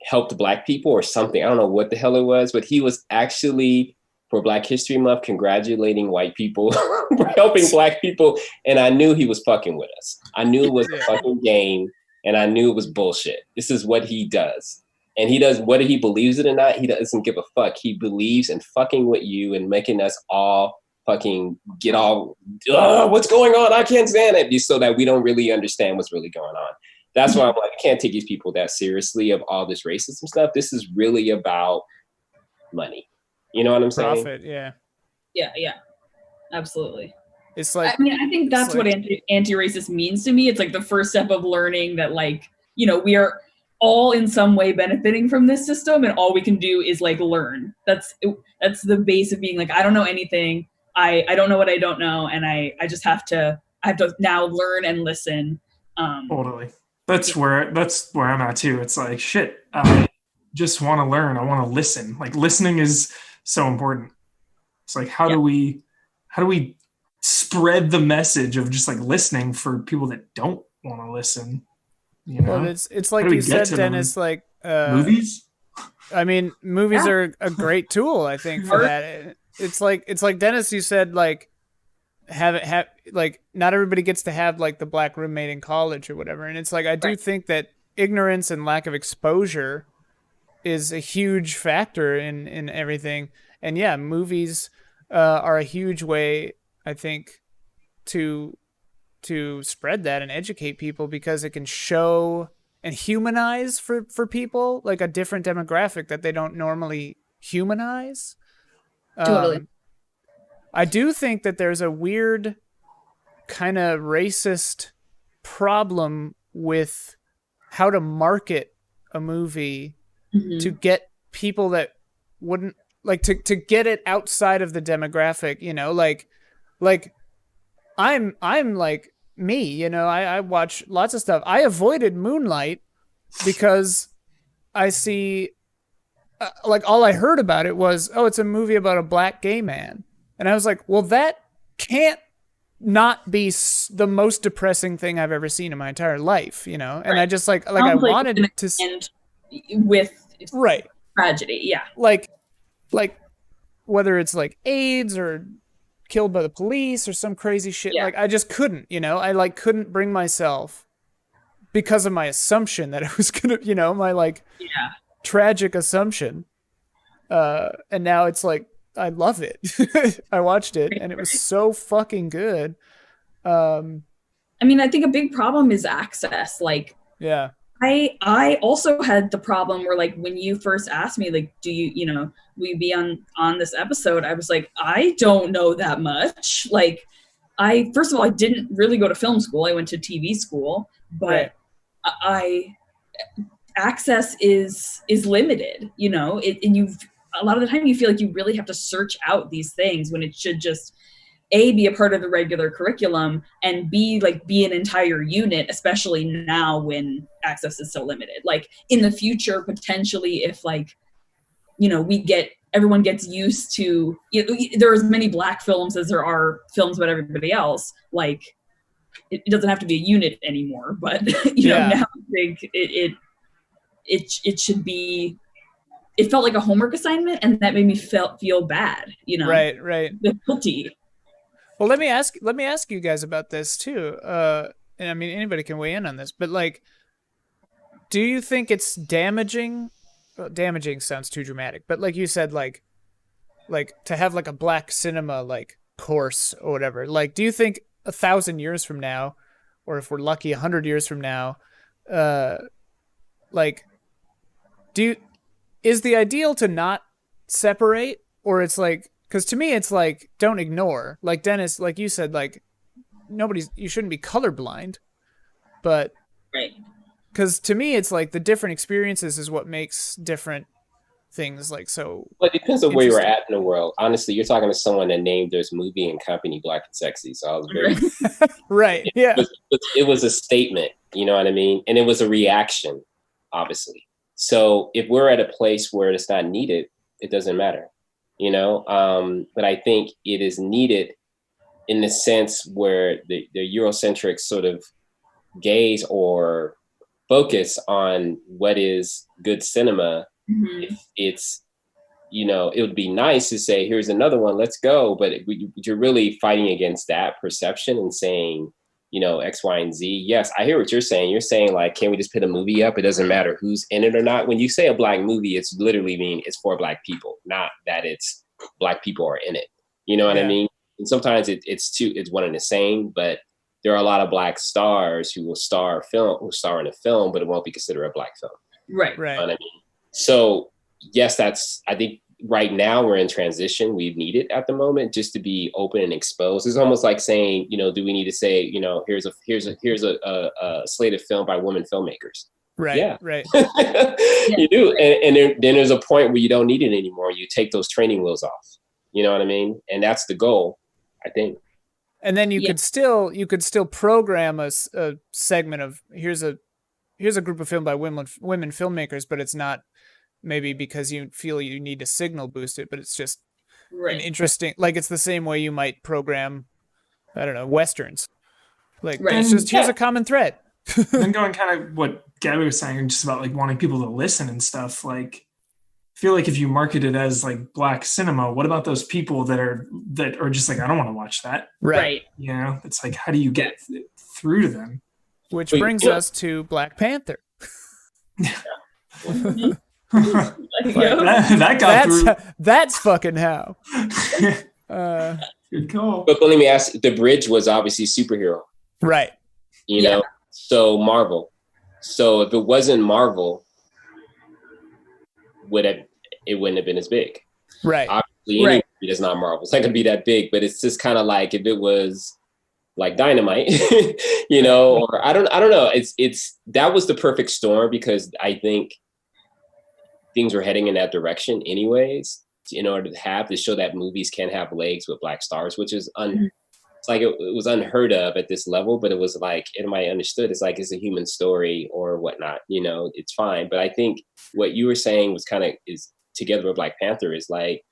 helped Black people or something. I don't know what the hell it was, but he was actually, for Black History Month, congratulating white people for helping Black people. And I knew he was fucking with us. I knew it was a fucking game, and I knew it was bullshit. This is what he does. And he does, whether he believes it or not, he doesn't give a fuck. He believes in fucking with you and making us all fucking get all, what's going on? I can't stand it. So that we don't really understand what's really going on. That's why I'm like, I can't take these people that seriously of all this racism stuff. This is really about money. You know what I'm saying? Profit, yeah. Yeah, absolutely. It's like, I mean, I think that's what anti-racist means to me. It's like the first step of learning that, like, we are all in some way benefiting from this system, and all we can do is like learn. That's the base of being like, I don't know anything. I don't know what I don't know, and I just have to I have to now learn and listen. Totally. That's where I'm at too. It's like, shit, I just want to learn. I want to listen. Like, listening is so important. It's like, how do we spread the message of just like listening for people that don't want to listen? You know, Well, it's like you said, Dennis, like movies. I mean, movies are a great tool, I think, for that. It's like Dennis, you said, like, have like, not everybody gets to have like the black roommate in college or whatever. And it's like, I do think that ignorance and lack of exposure is a huge factor in everything. And yeah, movies are a huge way, I think, to spread that and educate people, because it can show and humanize for people, like a different demographic that they don't normally humanize. Totally. I do think that there's a weird kind of racist problem with how to market a movie to get people that wouldn't like to get it outside of the demographic, you know, like I'm like me, you know, I watch lots of stuff. I avoided Moonlight because I see like all I heard about it was, oh, it's a movie about a black gay man. And I was like, well, that can't not be the most depressing thing I've ever seen in my entire life, you know? And I just like I wanted to end with tragedy. Yeah. Like whether it's like AIDS or killed by the police or some crazy shit. Like I just couldn't, you know, I like couldn't bring myself because of my assumption that it was going to, you know, my like tragic assumption. And now it's like, I love it. I watched it and it was so fucking good. I mean, I think a big problem is access. Like, I also had the problem where, like, when you first asked me, like, do you know, will you be on this episode? I was like, I don't know that much. Like, first of all, I didn't really go to film school. I went to TV school, but access is limited, you know, and a lot of the time you feel like you really have to search out these things when it should just A, be a part of the regular curriculum, and B, like, be an entire unit, especially now when access is so limited. Like, in the future, potentially, if, like, you know, everyone gets used to, you know, there are as many black films as there are films about everybody else. Like, it doesn't have to be a unit anymore, but you know, now I think it should be. It felt like a homework assignment, and that made me feel bad, you know. Right. Guilty. Well, let me ask you guys about this too. And I mean, anybody can weigh in on this, but like, do you think it's damaging? Well, damaging sounds too dramatic, but like you said, like to have like a black cinema like course or whatever. Like, do you think 1,000 years from now, or if we're lucky, 100 years from now, like, is the ideal to not separate, or it's like, because to me it's like, don't ignore, like Dennis, like you said, like you shouldn't be colorblind, but because to me it's like the different experiences is what makes different things like so. Well, it depends on where you're at in the world. Honestly, you're talking to someone that named this movie and company Black and Sexy, so I was very It was a statement, you know what I mean, and it was a reaction, obviously. So if we're at a place where it's not needed, it doesn't matter, you know? But I think it is needed in the sense where the Eurocentric sort of gaze or focus on what is good cinema, it's, you know, it would be nice to say, here's another one, let's go. But you're really fighting against that perception and saying, you know, X, Y, and Z. Yes, I hear what you're saying. You're saying, like, can we just put a movie up? It doesn't matter who's in it or not. When you say a black movie, it's literally mean it's for black people, not that it's black people are in it. You know what I mean? And sometimes it's one and the same, but there are a lot of black stars who will star in a film, but it won't be considered a black film. Right. You know what I mean? So yes, I think right now we're in transition. We need it at the moment just to be open and exposed. It's almost like saying, you know, do we need to say, you know, here's a slate of film by women filmmakers. Right. Yeah. Right. You do. And then there's a point where you don't need it anymore. You take those training wheels off. You know what I mean? And that's the goal, I think. And then you Yeah. could still program a segment of here's a group of film by women filmmakers, but it's not maybe because you feel you need to signal boost it, but it's just an interesting, like it's the same way you might program, I don't know, Westerns. Like it's just here's a common thread. Then going kind of what Gabby was saying, just about like wanting people to listen and stuff, like I feel like if you market it as like Black cinema, what about those people that are just like, I don't want to watch that. Right. You know, it's like, how do you get through to them? Which brings us to Black Panther. that got through. That's fucking how. Good call. But let me ask, the bridge was obviously superhero. Right. You know, so Marvel. So if it wasn't Marvel, it wouldn't have been as big. Right. Obviously, any movie that's not Marvel, it's not going to be that big. But it's just kind of like if it was like Dynamite, you know, or I don't know. It's that was the perfect storm because I think things were heading in that direction, anyways. In order to show that movies can have legs with Black stars, which is it's like it was unheard of at this level, but it was like everybody understood. It's like it's a human story or whatnot, you know. It's fine. But I think what you were saying was kind of is together with Black Panther is like,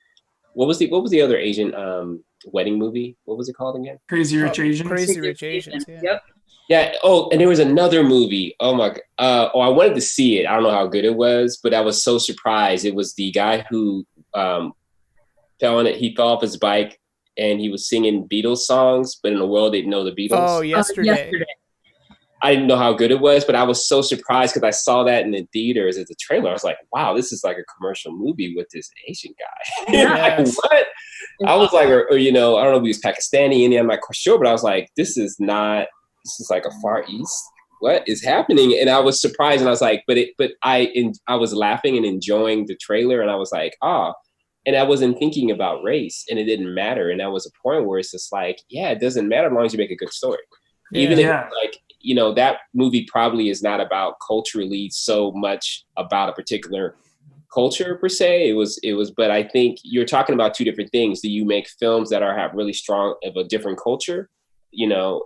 what was the other Asian wedding movie? What was it called again? Crazy Rich Asians. Crazy Rich Asians. Yeah. Yep. Yeah. Oh, and there was another movie. Oh my. I wanted to see it. I don't know how good it was, but I was so surprised. It was the guy who fell on it. He fell off his bike and he was singing Beatles songs, but in the world they didn't know the Beatles. Oh, yesterday. I didn't know how good it was, but I was so surprised because I saw that in the theaters as a trailer. I was like, wow, this is like a commercial movie with this Asian guy. Yes. Like, what? I was like, or, you know, I don't know if he was Pakistani, Indian, I'm not quite sure, but I was like, this is like a Far East. What is happening? And I was surprised, and I was like, I was laughing and enjoying the trailer, and I was like, and I wasn't thinking about race, and it didn't matter. And that was a point where it's just like, yeah, it doesn't matter as long as you make a good story. Yeah. Even if like, you know, that movie probably is not about culturally so much about a particular culture per se. It was, but I think you're talking about two different things. Do you make films that have really strong of a different culture, you know,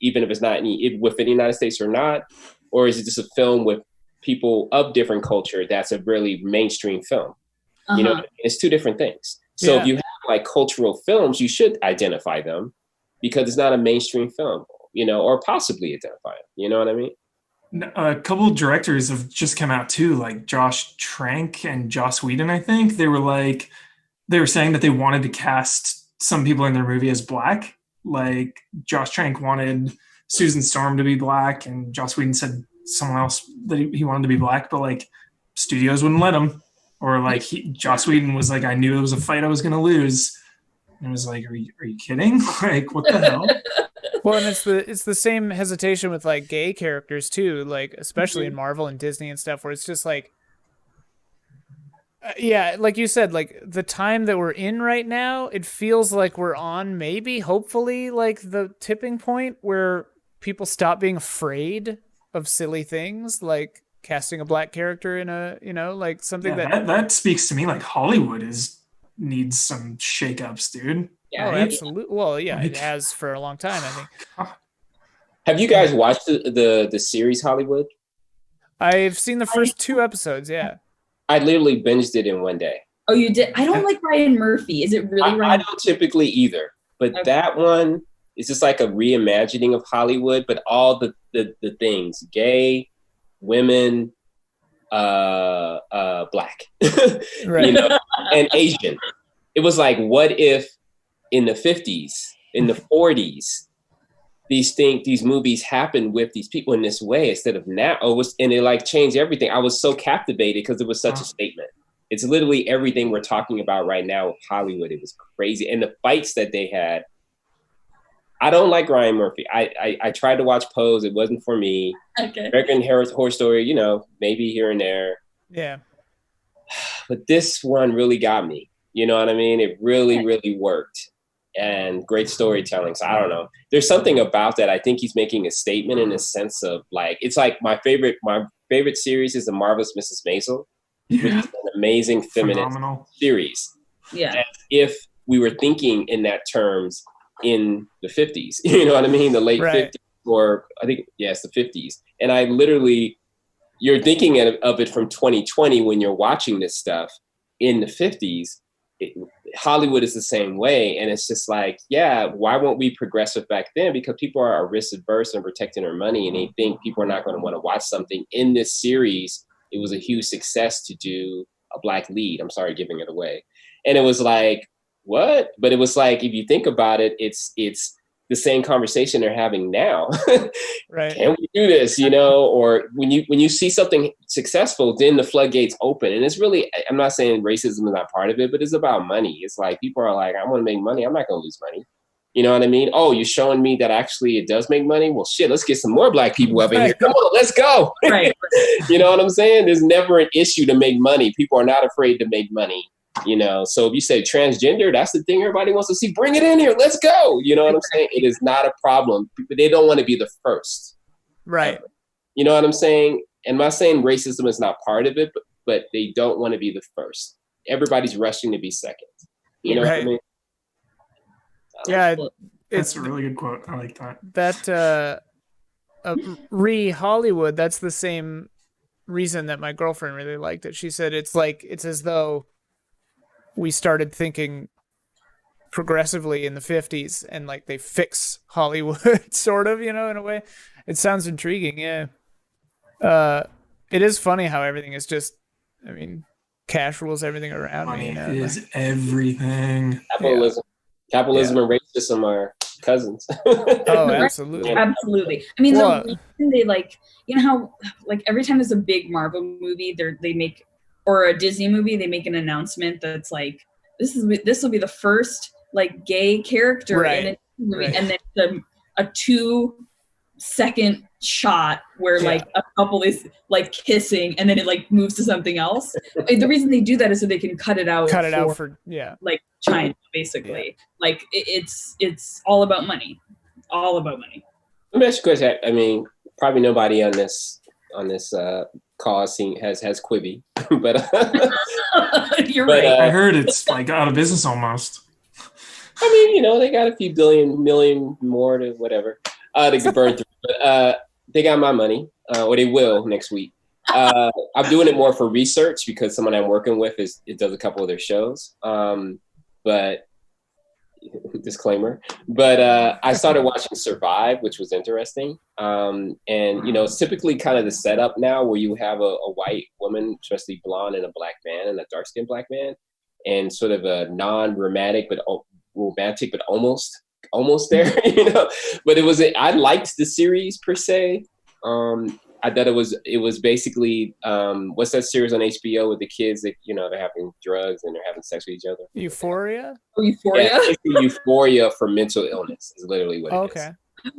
even if it's not within the United States or not, or is it just a film with people of different culture that's a really mainstream film? You know, it's two different things. So if you have like cultural films, you should identify them because it's not a mainstream film, you know, or possibly identify them. You know what I mean? A couple of directors have just come out too, like Josh Trank and Joss Whedon, I think. They were saying that they wanted to cast some people in their movie as Black. Like Josh Trank wanted Susan Storm to be Black, and Joss Whedon said someone else that he wanted to be Black, but like studios wouldn't let him. Or like Joss Whedon was like, I knew it was a fight I was going to lose. And I was like, are you kidding? Like, what the hell? Well, and it's the same hesitation with like gay characters too, like especially in Marvel and Disney and stuff, where it's just like, like you said, like the time that we're in right now, it feels like we're on hopefully like the tipping point where people stop being afraid of silly things like casting a Black character in a, you know, like something that speaks to me. Like Hollywood needs some shakeups, dude. Yeah, absolutely. Well, yeah, it has for a long time, I think. Have you guys watched the series Hollywood? I've seen the first 2 episodes. Yeah, I literally binged it in one day. Oh, you did? I don't like Ryan Murphy. Is it really Ryan? I don't typically either, but that one is just like a reimagining of Hollywood, but all the things: gay, women, Black, right. You know, and Asian. It was like, what if in the 50s, in the 40s, these movies happened with these people in this way instead of now? And it like changed everything. I was so captivated because it was such a statement. It's literally everything we're talking about right now with Hollywood. It was crazy. And the fights that they had. I don't like Ryan Murphy. I tried to watch Pose. It wasn't for me. Okay. American Horror Story, you know, maybe here and there. Yeah. But this one really got me. You know what I mean? It really, really worked. And great storytelling. So I don't know. There's something about that. I think he's making a statement in a sense of like, it's like my favorite series is The Marvelous Mrs. Maisel, which is an amazing feminist series. Yeah. And if we were thinking in that terms in the 50s. You know what I mean? The late Right. 50s, or I think, yes, the 50s. And I literally, you're thinking of it from 2020 when you're watching this stuff. In the 50s, Hollywood is the same way. And it's just like, yeah, why won't we progressive back then? Because people are risk adverse and protecting their money, and they think people are not going to want to watch something. In this series, it was a huge success to do a Black lead. I'm sorry, giving it away. And it was like, what? But it was like, if you think about it, it's the same conversation they're having now. Right. Can we do this? You know, or when you see something successful, then the floodgates open. And it's really, I'm not saying racism is not part of it, but it's about money. It's like, people are like, I want to make money. I'm not going to lose money. You know what I mean? Oh, you're showing me that actually it does make money? Well, shit, let's get some more Black people up in here. Come on, let's go. Right. You know what I'm saying? There's never an issue to make money. People are not afraid to make money. You know, so if you say transgender, that's the thing everybody wants to see. Bring it in here. Let's go. You know what I'm saying? It is not a problem. They don't want to be the first. Right. You know what I'm saying? And I'm not saying racism is not part of it, but they don't want to be the first. Everybody's rushing to be second. You know what I mean? Yeah. That's a really good quote. I like that. That Hollywood, that's the same reason that my girlfriend really liked it. She said it's as though we started thinking progressively in the 50s, and like they fix Hollywood sort of, you know, in a way. It sounds intriguing. Yeah. It is funny how everything is just, I mean, cash rules everything around Money me. You know? is everything. Capitalism and racism are cousins. Oh, absolutely. Absolutely. I mean, the reason they you know how every time there's a big Marvel movie, they make, or a Disney movie, they make an announcement that's like, this will be the first gay character in a movie, and then a 2-second shot where a couple is kissing, and then it moves to something else. The reason they do that is so they can cut it out for China, basically. It's all about money. All about money. Let me ask you a question. I mean, probably nobody on this call scene has Quibi, but you're right. I heard it's out of business almost. I mean, you know, they got a few million more to whatever they could burn through. But they got my money, or they will next week. I'm doing it more for research because someone I'm working with does a couple of their shows. But disclaimer. But I started watching Survive, which was interesting. And you know, it's typically kind of the setup now where you have a white woman, especially blonde, and a Black man, and a dark-skinned Black man, and sort of a non-romantic but romantic, but almost there, you know. But I liked the series per se. I thought it was basically what's that series on HBO with the kids that, you know, they're having drugs and they're having sex with each other? Euphoria? Euphoria? Yeah, Euphoria for mental illness is literally what it is.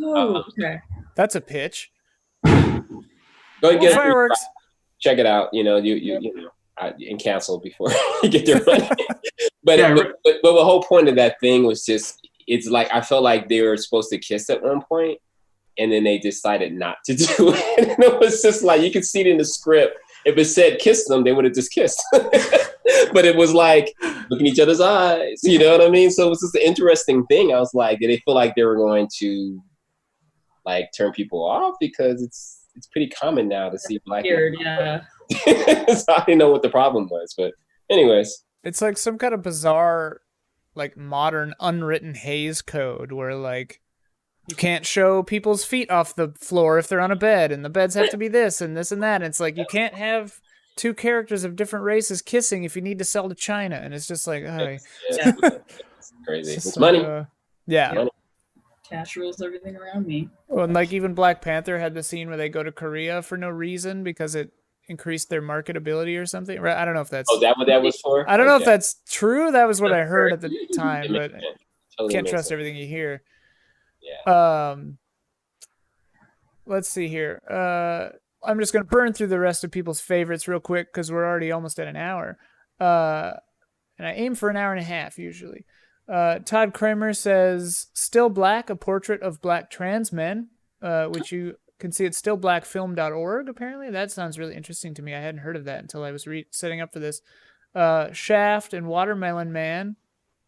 Oh, okay. That's a pitch. Go and get fireworks. Check it out. You know, you know, and cancel before you get their money. But the whole point of that thing was just, it's like I felt like they were supposed to kiss at one point, and then they decided not to do it. And it was just like, you could see it in the script. If it said kiss them, they would have just kissed. But it was like, look in each other's eyes. You know what I mean? So it was just an interesting thing. I was like, did they feel like they were going to turn people off? Because it's pretty common now to see Black people. Yeah. So I didn't know what the problem was. But anyways. It's like some kind of bizarre, modern unwritten Hays code where you can't show people's feet off the floor if they're on a bed, and the beds have to be this and this and that. And it's like, you can't have two characters of different races kissing if you need to sell to China. And it's just like, It's crazy. It's money. Money. Cash rules everything around me. Well, and even Black Panther had the scene where they go to Korea for no reason because it increased their marketability or something. Right? I don't know if that's... Oh, that what that was for? I don't know if that's true. That was what I heard at the time, but totally can't trust everything you hear. Yeah. Let's see here. I'm just going to burn through the rest of people's favorites real quick because we're already almost at an hour. And I aim for an hour and a half usually. Todd Kramer says, Still Black, a portrait of Black trans men, which you can see at stillblackfilm.org, apparently. That sounds really interesting to me. I hadn't heard of that until I was setting up for this. Shaft and Watermelon Man,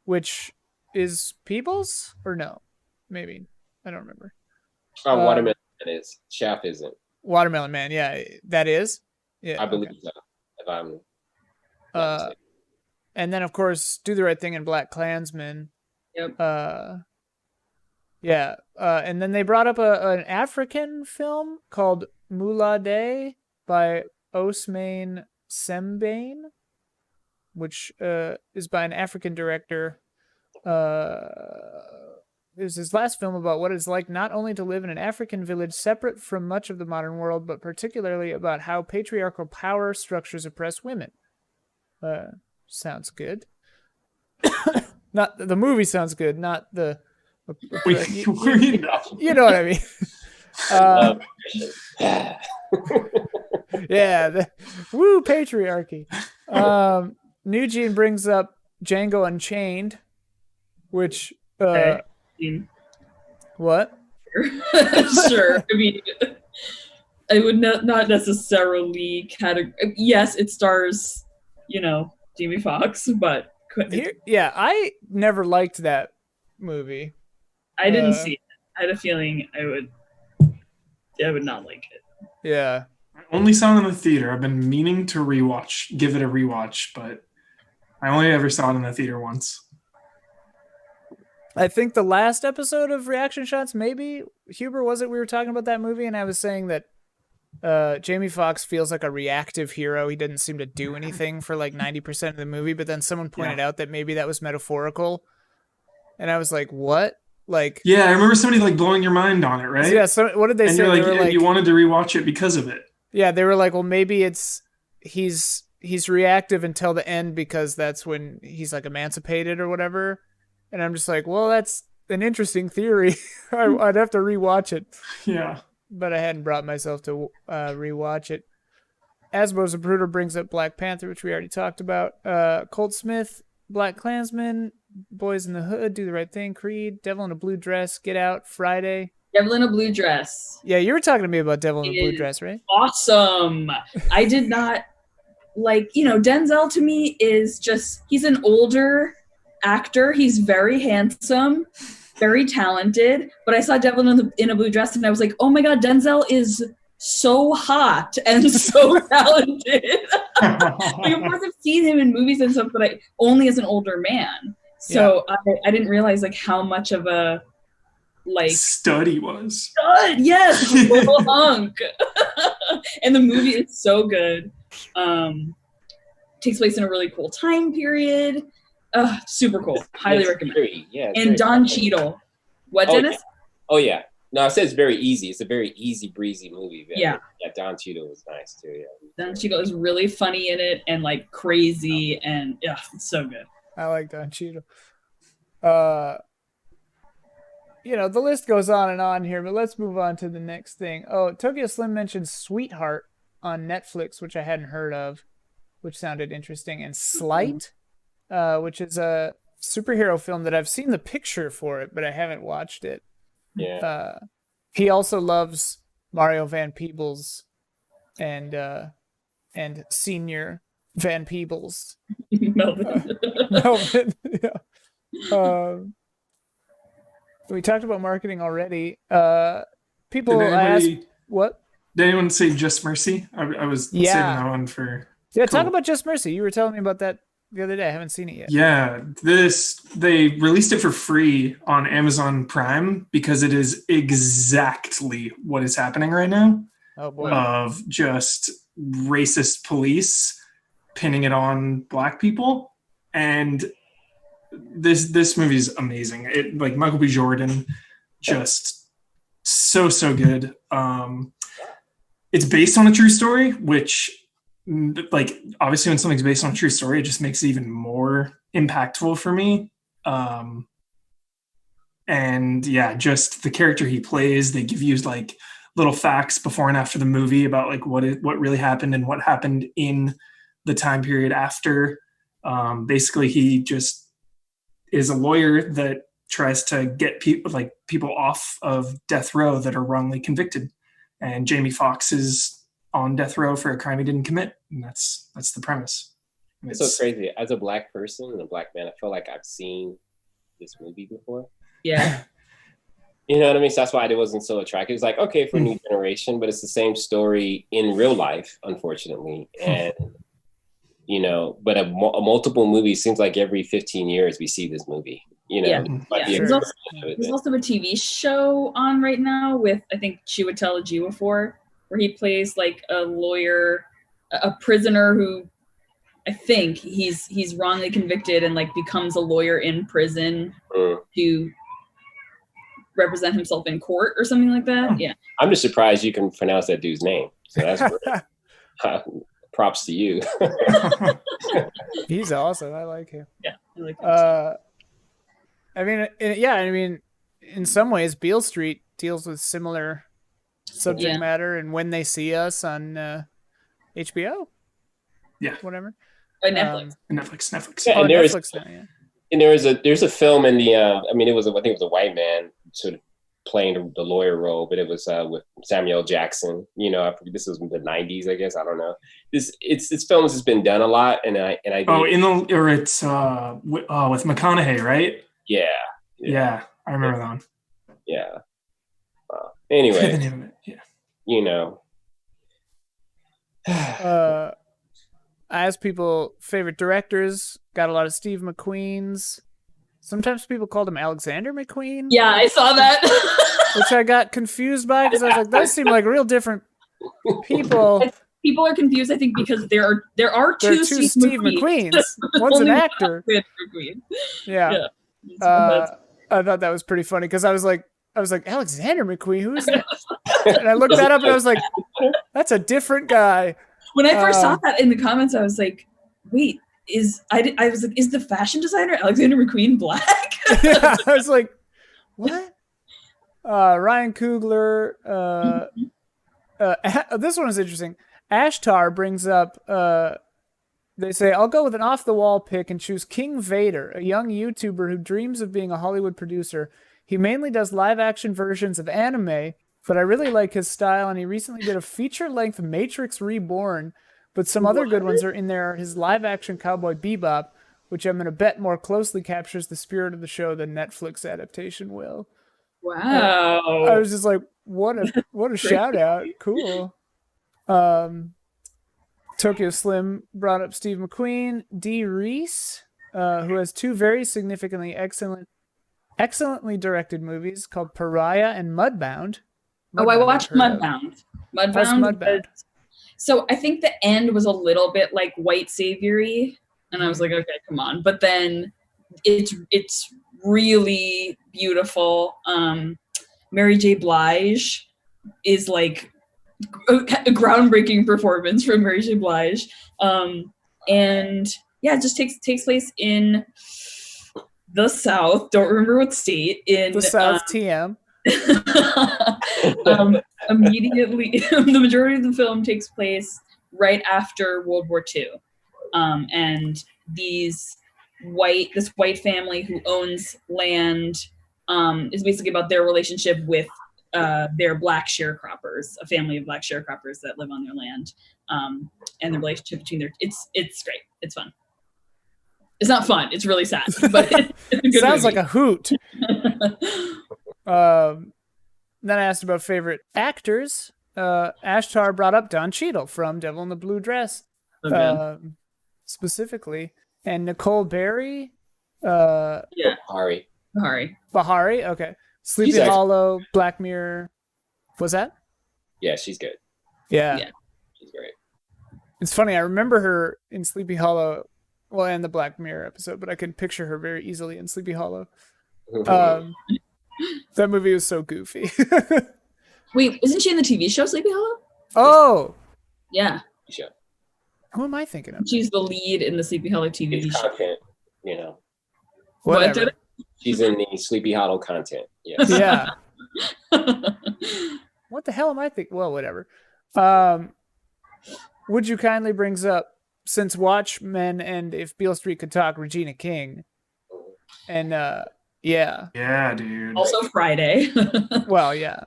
which is Peebles or no? Maybe I don't remember. Watermelon Man is. Chef isn't. Watermelon Man, yeah, that is. Yeah, I believe so. If I'm not mistaken. and then of course, Do the Right Thing and Black Klansman. Yep. Yeah, and then they brought up an African film called Moulade by Ousmane Sembane, which is by an African director. It was his last film about what it's like not only to live in an African village separate from much of the modern world, but particularly about how patriarchal power structures oppress women. Sounds good. Not the movie sounds good, not the. You know what I mean. Yeah, woo patriarchy. Nugene brings up Django Unchained, which what? Sure. I mean, I would not necessarily yes, it stars, Jamie Foxx, but I never liked that movie. I didn't see it. I had a feeling I would not like it. Yeah. I only saw it in the theater. I've been meaning to give it a rewatch, but I only ever saw it in the theater once. I think the last episode of Reaction Shots, maybe, Huber, was it? We were talking about that movie, and I was saying that Jamie Foxx feels like a reactive hero. He didn't seem to do anything for like 90% of the movie, but then someone pointed out that maybe that was metaphorical. And I was like, what? Like, yeah, I remember somebody like blowing your mind on it, right? Yeah. So what did they say? You're they were like, you wanted to rewatch it because of it. Yeah, they were like, well, maybe he's reactive until the end because that's when he's like emancipated or whatever. And I'm just like, well, that's an interesting theory. I'd have to rewatch it. Yeah. But I hadn't brought myself to rewatch it. Asbo Zapruder brings up Black Panther, which we already talked about. Colt Smith, Black Klansman, Boys in the Hood, Do the Right Thing, Creed, Devil in a Blue Dress, Get Out, Friday. Devil in a Blue Dress. Yeah, you were talking to me about Devil in a Blue Dress, right? Awesome. I did not Denzel to me is he's an older actor. He's very handsome, very talented. But I saw Devil in a Blue Dress and I was like, oh my God, Denzel is so hot and so talented. Like, of course, I've seen him in movies and stuff, but only as an older man. So I didn't realize like how much of a stud he was. Stud, yes, little hunk. And the movie is so good. Takes place in a really cool time period. Super cool. Highly recommend. And Don Cheadle. What, Dennis? Oh yeah. No, I said it's very easy. It's a very easy breezy movie. Yeah. Don Cheadle was nice too. Yeah. Don Cheadle is really funny in it and like crazy and it's so good. I like Don Cheadle. The list goes on here, but let's move on to the next thing. Oh, Tokyo Slim mentioned Sweetheart on Netflix, which I hadn't heard of, which sounded interesting, and Slight, which is a superhero film that I've seen the picture for it, but I haven't watched it. Yeah. He also loves Mario Van Peebles and Senior Van Peebles. Melvin. Yeah. We talked about marketing already. People ask what? Did anyone say Just Mercy? I was saving that one for. Yeah, cool. Talk about Just Mercy. You were telling me about that the other day. I haven't seen it yet. Yeah, they released it for free on Amazon Prime because it is exactly what is happening right now. Oh boy. Of just racist police pinning it on Black people, and this movie is amazing. It like Michael B. Jordan, just so good. It's based on a true story, which like obviously when something's based on a true story, it just makes it even more impactful for me. And yeah, just the character he plays, they give you like little facts before and after the movie about like what really happened and what happened in the time period after. Basically, he just is a lawyer that tries to get people off of death row that are wrongly convicted. And Jamie Foxx is on death row for a crime he didn't commit. And that's the premise. It's so crazy. As a Black person and a Black man, I feel like I've seen this movie before. Yeah. You know what I mean? So that's why it wasn't so attractive. It's like, okay, for a new generation, but it's the same story in real life, unfortunately. And, you know, but a multiple movie seems like every 15 years we see this movie, you know. Yeah. Sure. There's also a TV show on right now with, I think, Chiwetel Ejiofor, where he plays like a lawyer, a prisoner who I think he's wrongly convicted and like becomes a lawyer in prison to represent himself in court or something like that. Yeah. I'm just surprised you can pronounce that dude's name. So that's great. Props to you. He's awesome. I like him. Yeah. I like that. I mean, in some ways, Beale Street deals with similar subject matter, and When They See Us on HBO. Yeah. Whatever. Netflix. Netflix. Yeah, Oh, and Netflix now, yeah. And there's a film in the I think it was a white man sort of playing the lawyer role, but it was with Samuel Jackson. You know, this was in the 90s, I guess. I don't know. This films has been done a lot, and I it's with McConaughey, right? Yeah, I remember that one. Yeah. Anyway, The name of it. Yeah. You know. I asked people favorite directors. Got a lot of Steve McQueen's. Sometimes people called him Alexander McQueen. Yeah, I saw that. Which I got confused by because I was like, those seem like real different people. People are confused, I think, because there are two Steve McQueens. One's an actor. Yeah. I thought that was pretty funny because I was like, Alexander McQueen, who is that? And I looked that up and I was like, that's a different guy. When I first saw that in the comments, I was like, wait, is the fashion designer Alexander McQueen black? Yeah, I was like, what? Ryan Coogler. This one is interesting. Ashtar brings up, they say, I'll go with an off-the-wall pick and choose King Vader, a young YouTuber who dreams of being a Hollywood producer. He mainly does live-action versions of anime, but I really like his style, and he recently did a feature-length Matrix Reborn, but some other good ones are in there. His live-action Cowboy Bebop, which I'm going to bet more closely captures the spirit of the show than Netflix adaptation will. Wow. I was just like, what a shout-out. Cool. Tokyo Slim brought up Steve McQueen. Dee Reese, who has two very significantly excellently directed movies called Pariah and Mudbound. I watched Mudbound. Mudbound. So I think the end was a little bit like white saviory, and I was like, okay, come on. But then it's really beautiful. Mary J. Blige is like a groundbreaking performance from Mary J. Blige, and yeah, it just takes place in the South. Don't remember what state. In the South. TM. Immediately, the majority of the film takes place right after World War II, and this white family who owns land is basically about their relationship with their black sharecroppers, a family of black sharecroppers that live on their land, and the relationship between it's great. It's fun. It's not fun. It's really sad, but it's a good Sounds movie. like a hoot. Then I asked about favorite actors. Ashtar brought up Don Cheadle from Devil in the Blue Dress, specifically, and Nicole Berry. Bahari. Bahari. Okay. Sleepy Hollow, Black Mirror. Was that? Yeah, she's good. Yeah. She's great. It's funny. I remember her in Sleepy Hollow, well, and the Black Mirror episode, but I can picture her very easily in Sleepy Hollow. That movie was so goofy. Wait, isn't she in the TV show Sleepy Hollow? Oh. Yeah. Sure. Who am I thinking of? She's the lead in the Sleepy Hollow TV It's show. content, you know. Whatever. She's in the Sleepy Hollow content. Yes. Yeah. What the hell am I thinking? Well, whatever. Would You Kindly brings up, since Watchmen and If Beale Street Could Talk, Regina King. And yeah. Yeah, dude. Also Friday. Well, yeah.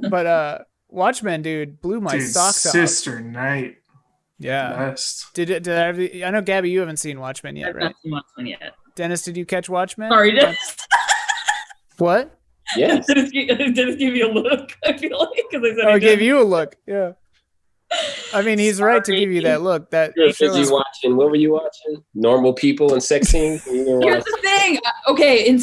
But Watchmen, dude, blew my socks off. Sister Night. Yeah. Best. Did I know, Gabby, you haven't seen Watchmen yet, I've right? not seen Watchmen yet. Dennis, did you catch Watchmen? Sorry, Dennis. What? Yes. Dennis give you a look. I feel like because I said Oh, he I gave did. you a look. Yeah. I mean, he's right to give you that look. That Because show you is watching, what were you watching? Normal People and sex scenes? You didn't Here's watch- the thing. Okay,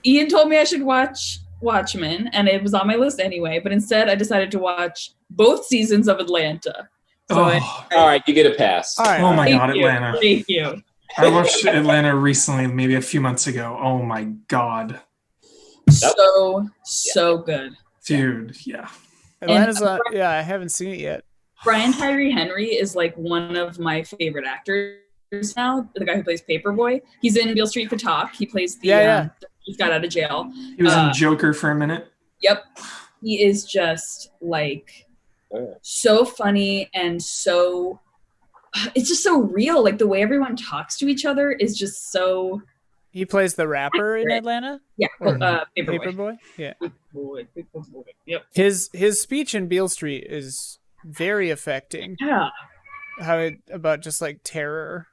Ian told me I should watch Watchmen, and it was on my list anyway. But instead, I decided to watch both seasons of Atlanta. So Oh, All right, you get a pass. all right. oh my Thank God, you. Atlanta. Thank you. I watched Atlanta recently, maybe a few months ago. Oh my God. So good. Dude, yeah. Atlanta's on. Yeah, I haven't seen it yet. Brian Tyree Henry is like one of my favorite actors now. The guy who plays Paperboy. He's in Beale Street for Talk. He plays the he got out of jail. He was in Joker for a minute. Yep. He is just like so funny and so it's just so real. Like the way everyone talks to each other is just so He plays the rapper in Atlanta. Paperboy. Paperboy. Yeah. Paperboy. Yep. His speech in Beale Street is very affecting. Yeah. About just like terror.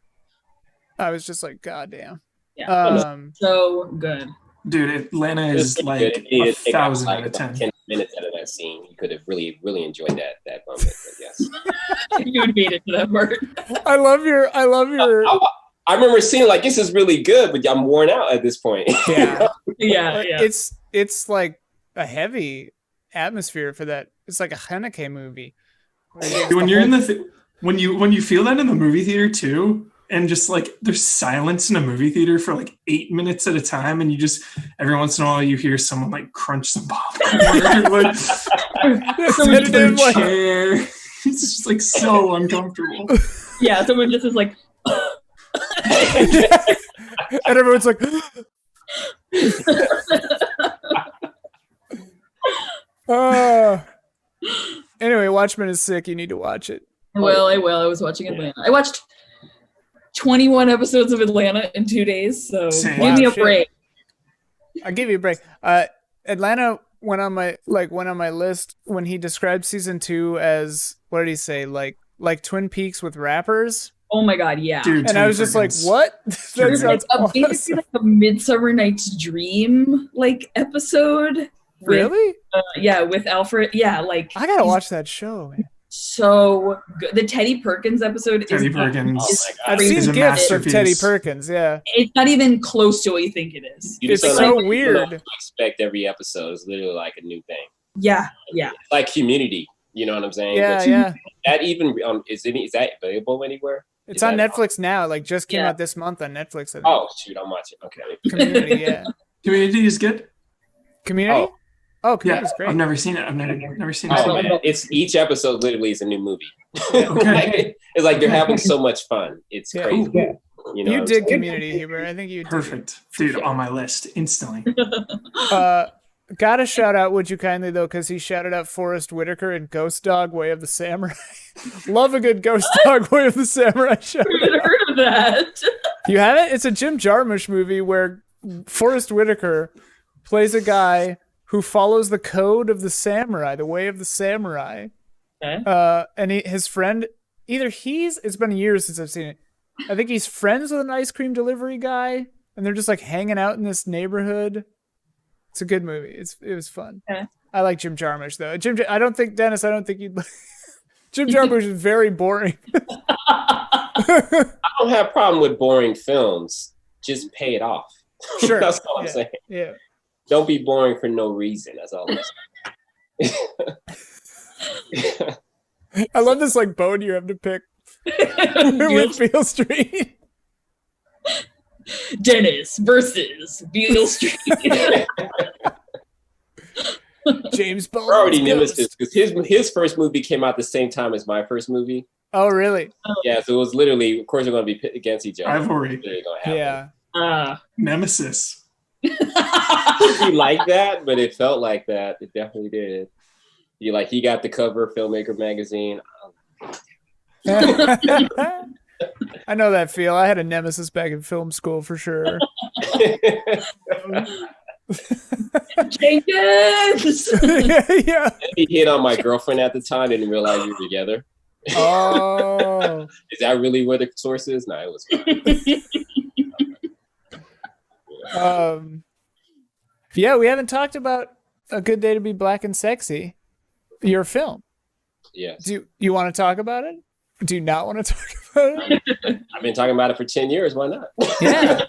I was just like, God damn. Yeah. So good. Dude, Atlanta is It's like good. It 1,000 like out of 10. 10 minutes out of that scene. You could have really, really enjoyed that moment. But yes. You would made it to that part. I love your. I remember seeing like this is really good, but I'm worn out at this point. Yeah. Yeah. It's like a heavy atmosphere for that. It's like a Haneke movie. When you're in when you feel that in the movie theater too, and just like there's silence in a movie theater for like 8 minutes at a time, and you just every once in a while you hear someone like crunch some popcorn, or, like someone in their chair. It's just like so uncomfortable. Yeah, someone just is like and everyone's like anyway, Watchmen is sick. You need to watch it. I will. I was watching Atlanta. I watched 21 episodes of Atlanta in 2 days, so Same. give me a Wow, shit. break. I'll give you a break. Atlanta went on my list when he described season 2 as, what did he say, like Twin Peaks with rappers. Oh my god, yeah. Dude, And I was just like, what? That Dude. sounds Basically awesome. like a Midsummer Night's Dream like episode. Really? With Alfred. Yeah, like I gotta watch that show, man. so good. The Teddy Perkins episode Teddy is Perkins. Oh my God. I've crazy. seen He's a gifs of masterpiece. Teddy Perkins. Yeah, It's not even close to what you think it is. You it's just so don't know weird. what to expect every episode is literally like a new thing. Yeah. It's like Community. You know what I'm saying? Yeah, But yeah. That even is that available anywhere? It's Is on that- Netflix now. Like, just came Yeah. out this month on Netflix. I think. Oh shoot, I'm watching. Okay. Community, yeah. Community is good. Community? Oh, Yeah, Community's great. I've never seen it. I've never seen Oh, it. man. It's each episode literally is a new movie. Okay. It's like they're having so much fun. It's Yeah. crazy. You know, You what I'm did saying? Community, Hubert. I think you did. Perfect. Dude, on my list instantly. Gotta shout out Would You Kindly, though, because he shouted out Forrest Whitaker and Ghost Dog Way of the Samurai. Love a good Ghost Dog Way of the Samurai shout I've never heard of that. You haven't? It's a Jim Jarmusch movie where Forrest Whitaker plays a guy who follows the code of the samurai, the way of the samurai. Okay. And his friend, it's been years since I've seen it. I think he's friends with an ice cream delivery guy, and they're just like hanging out in this neighborhood. It's a good movie. It was fun. Okay. I like Jim Jarmusch though. Dennis, I don't think you'd like Jim Jarmusch is very boring. I don't have a problem with boring films. Just pay it off. Sure. That's all I'm saying. Yeah. Don't be boring for no reason. That's all I'm saying. I love this like bone you have to pick with Beale Street. Dennis versus Beale Street. James Bond. We're already nemesis because his first movie came out the same time as my first movie. Oh, really? Yeah, so it was literally, of course, they're going to be pit against each other. Rivalry. It's literally gonna happen. Yeah. Nemesis. He liked that, but it felt like that. It definitely did. He got the cover of Filmmaker magazine. I know that feel. I had a nemesis back in film school for sure. Jenkins. Yeah. He hit on my girlfriend at the time. Didn't realize we were together. Oh. Is that really where the source is? No, it was fine. Yeah, we haven't talked about A Good Day to Be Black and Sexy, your film. Yes. Do you want to talk about it? Do you not want to talk about it? I've been talking about it for 10 years. Why not? Yeah.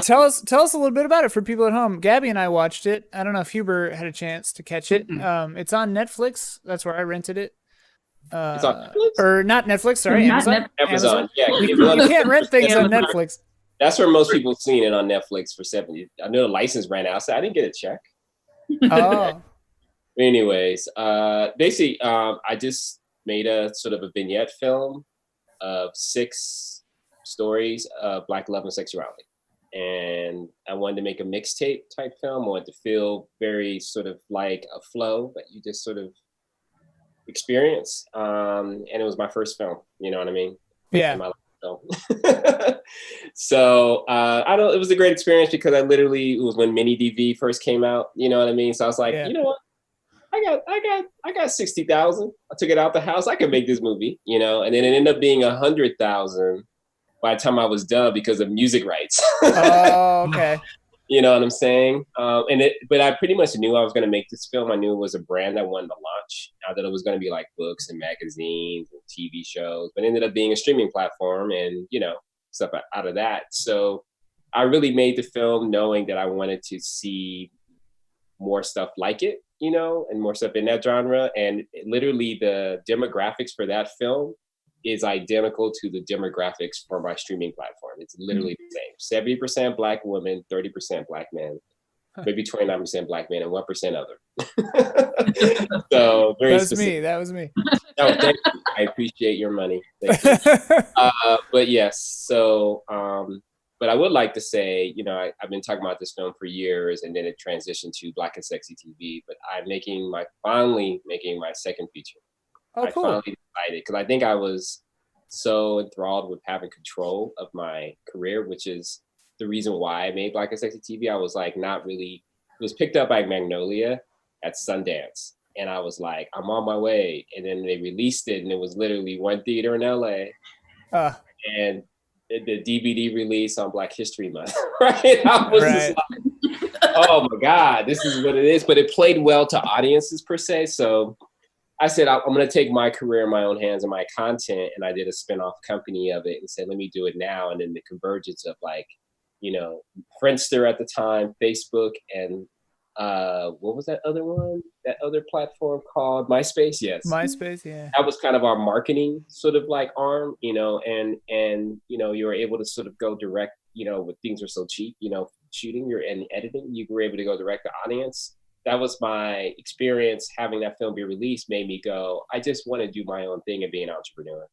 Tell us a little bit about it for people at home. Gabby and I watched it. I don't know if Huber had a chance to catch it. It's on Netflix. That's where I rented it. It's on Netflix? Or not Netflix, sorry, Not Amazon. Amazon. Yeah. You can't rent things on Netflix. That's where most people have seen it on Netflix for 70. I know the license ran out, so I didn't get a check. Oh. Anyways, basically, I just made a sort of a vignette film of 6 stories of Black love and sexuality. And I wanted to make a mixtape type film. I wanted to feel very sort of like a flow that you just sort of experience. And it was my first film, you know what I mean? Yeah. My film. So it was a great experience because it was when mini DV first came out, you know what I mean? So I was like, you know what? I got 60,000. I took it out the house. I could make this movie, you know, and then it ended up being 100,000 by the time I was done because of music rights. Oh, okay. You know what I'm saying? But I pretty much knew I was going to make this film. I knew it was a brand I wanted to launch. I thought it was going to be like books and magazines and TV shows, but it ended up being a streaming platform and, you know, stuff out of that. So I really made the film knowing that I wanted to see more stuff like it, you know, and more stuff in that genre. And literally the demographics for that film is identical to the demographics for my streaming platform. It's literally the same. 70% Black women, 30% Black men, maybe 29% Black men, and 1% other. So very specific. That was me. Oh, thank you. I appreciate your money. Thank you. But yes, so, but I would like to say, you know, I've been talking about this film for years, and then it transitioned to Black and Sexy TV, but I'm finally making my second feature. Oh, cool. I finally decided, because I think I was so enthralled with having control of my career, which is the reason why I made Black and Sexy TV. I was like, not really, it was picked up by Magnolia at Sundance. And I was like, I'm on my way. And then they released it, and it was literally one theater in LA. And the DVD release on Black History Month, right? I was just like, oh my God, this is what it is. But it played well to audiences per se. So I said, I'm going to take my career in my own hands and my content. And I did a spinoff company of it and said, let me do it now. And then the convergence of like, you know, Friendster at the time, Facebook, and what was that other one? That other platform called MySpace? Yes. MySpace, yeah. That was kind of our marketing sort of like arm, you know, and you know, you were able to sort of go direct, you know, when things were so cheap, you know, shooting and editing, you were able to go direct to audience. That was my experience. Having that film be released made me go, I just want to do my own thing and be an entrepreneur.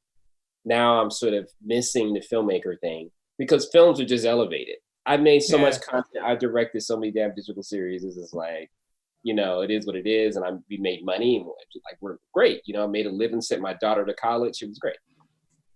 Now I'm sort of missing the filmmaker thing because films are just elevated. I made so much content. I directed so many damn digital series. It's just like, you know, it is what it is. And we made money and like, we're great. You know, I made a living, sent my daughter to college. It was great.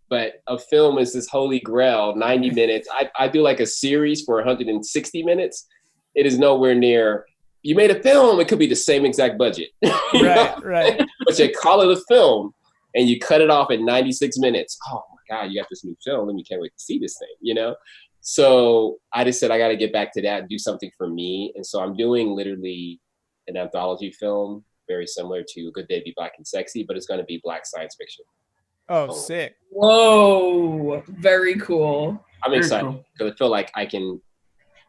But a film is this holy grail, 90 minutes. I do like a series for 160 minutes. It is nowhere near. You made a film, it could be the same exact budget. Right. But you call it a film and you cut it off at 96 minutes. Oh my God, you got this new film and you can't wait to see this thing, you know? So I just said, I got to get back to that and do something for me. And so I'm doing literally an anthology film, very similar to Good Day Be Black and Sexy, but it's going to be Black science fiction. Oh, sick. Whoa, very cool. I'm excited because I feel like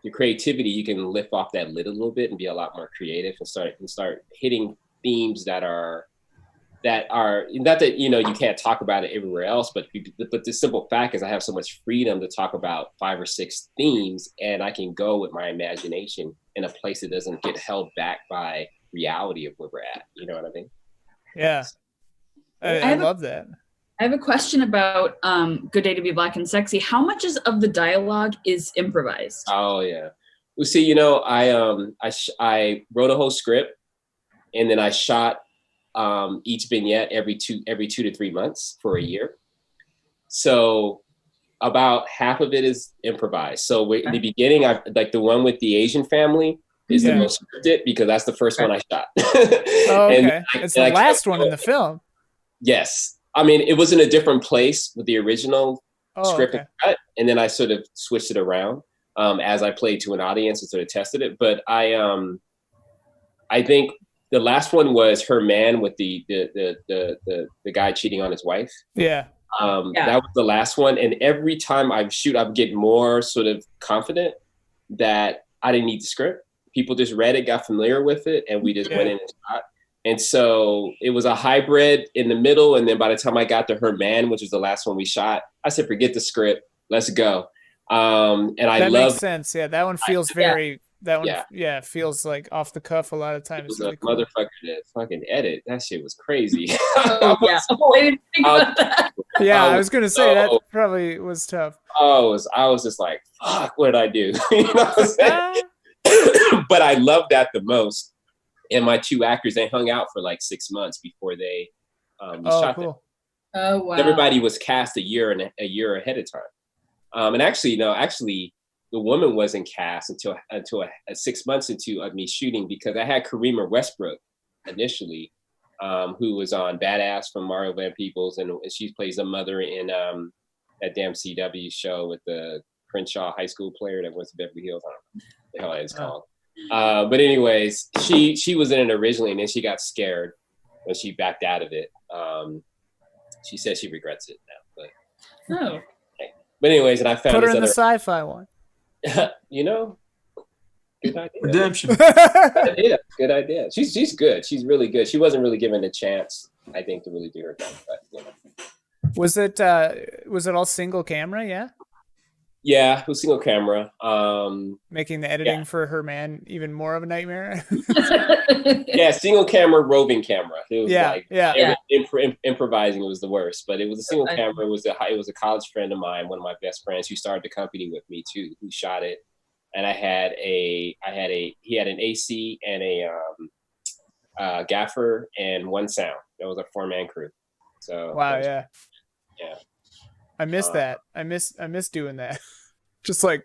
your creativity, you can lift off that lid a little bit and be a lot more creative and start hitting themes that are not that, you know, you can't talk about it everywhere else, but the simple fact is I have so much freedom to talk about 5 or 6 themes, and I can go with my imagination in a place that doesn't get held back by reality of where we're at. You know what I mean? Yeah. I love that. I have a question about Good Day to Be Black and Sexy. How much of the dialogue is improvised? Oh, yeah. Well, see, you know, I wrote a whole script, and then I shot each vignette every 2 to 3 months for a year. So about half of it is improvised. So in the beginning, I like the one with the Asian family is the most scripted because that's the first one I shot. Oh, okay. It's the last one in the film. Yes. I mean, it was in a different place with the original script and cut, and then I sort of switched it around. as I played to an audience and sort of tested it. But I think the last one was Her Man with the guy cheating on his wife. Yeah. That was the last one. And every time I shoot, I would get more sort of confident that I didn't need the script. People just read it, got familiar with it, and we just went in and shot. And so it was a hybrid in the middle. And then by the time I got to Her Man, which was the last one we shot, I said, forget the script, let's go. And that makes sense. Yeah, that one feels feels like off the cuff a lot of times. It was really a cool. motherfucker to fucking edit. That shit was crazy. Oh, yeah. Oh, I didn't think about that. Yeah, I was gonna say that probably was tough. I was just like, fuck, what did I do? You know what I'm saying? But I loved that the most. And my two actors, they hung out for like 6 months before they shot them. Oh wow! Everybody was cast a year ahead of time. And actually, the woman wasn't cast until 6 months into me shooting, because I had Karima Westbrook initially, who was on Badass from Mario Van Peebles, and she plays the mother in that damn CW show with the Crenshaw high school player that went to Beverly Hills. I don't know what the hell it's called. But anyways, she was in it originally, and then she got scared when she backed out of it. She says she regrets it now. But But anyways, and I found put her in the sci-fi one. You know, good idea. Redemption. Good idea. She's good. She's really good. She wasn't really given a chance, I think, to really do her thing. But you know. Was it all single camera? Yeah. Yeah, it was single camera. Making the editing for Her Man even more of a nightmare. Yeah, single camera, roving camera. It was improvising was the worst, but it was a single camera. It was a college friend of mine, one of my best friends, who started the company with me too, who shot it. And he had an AC and a gaffer and one sound. That was a 4-man crew. So wow, yeah. I miss Uh, that. I miss doing that. Just like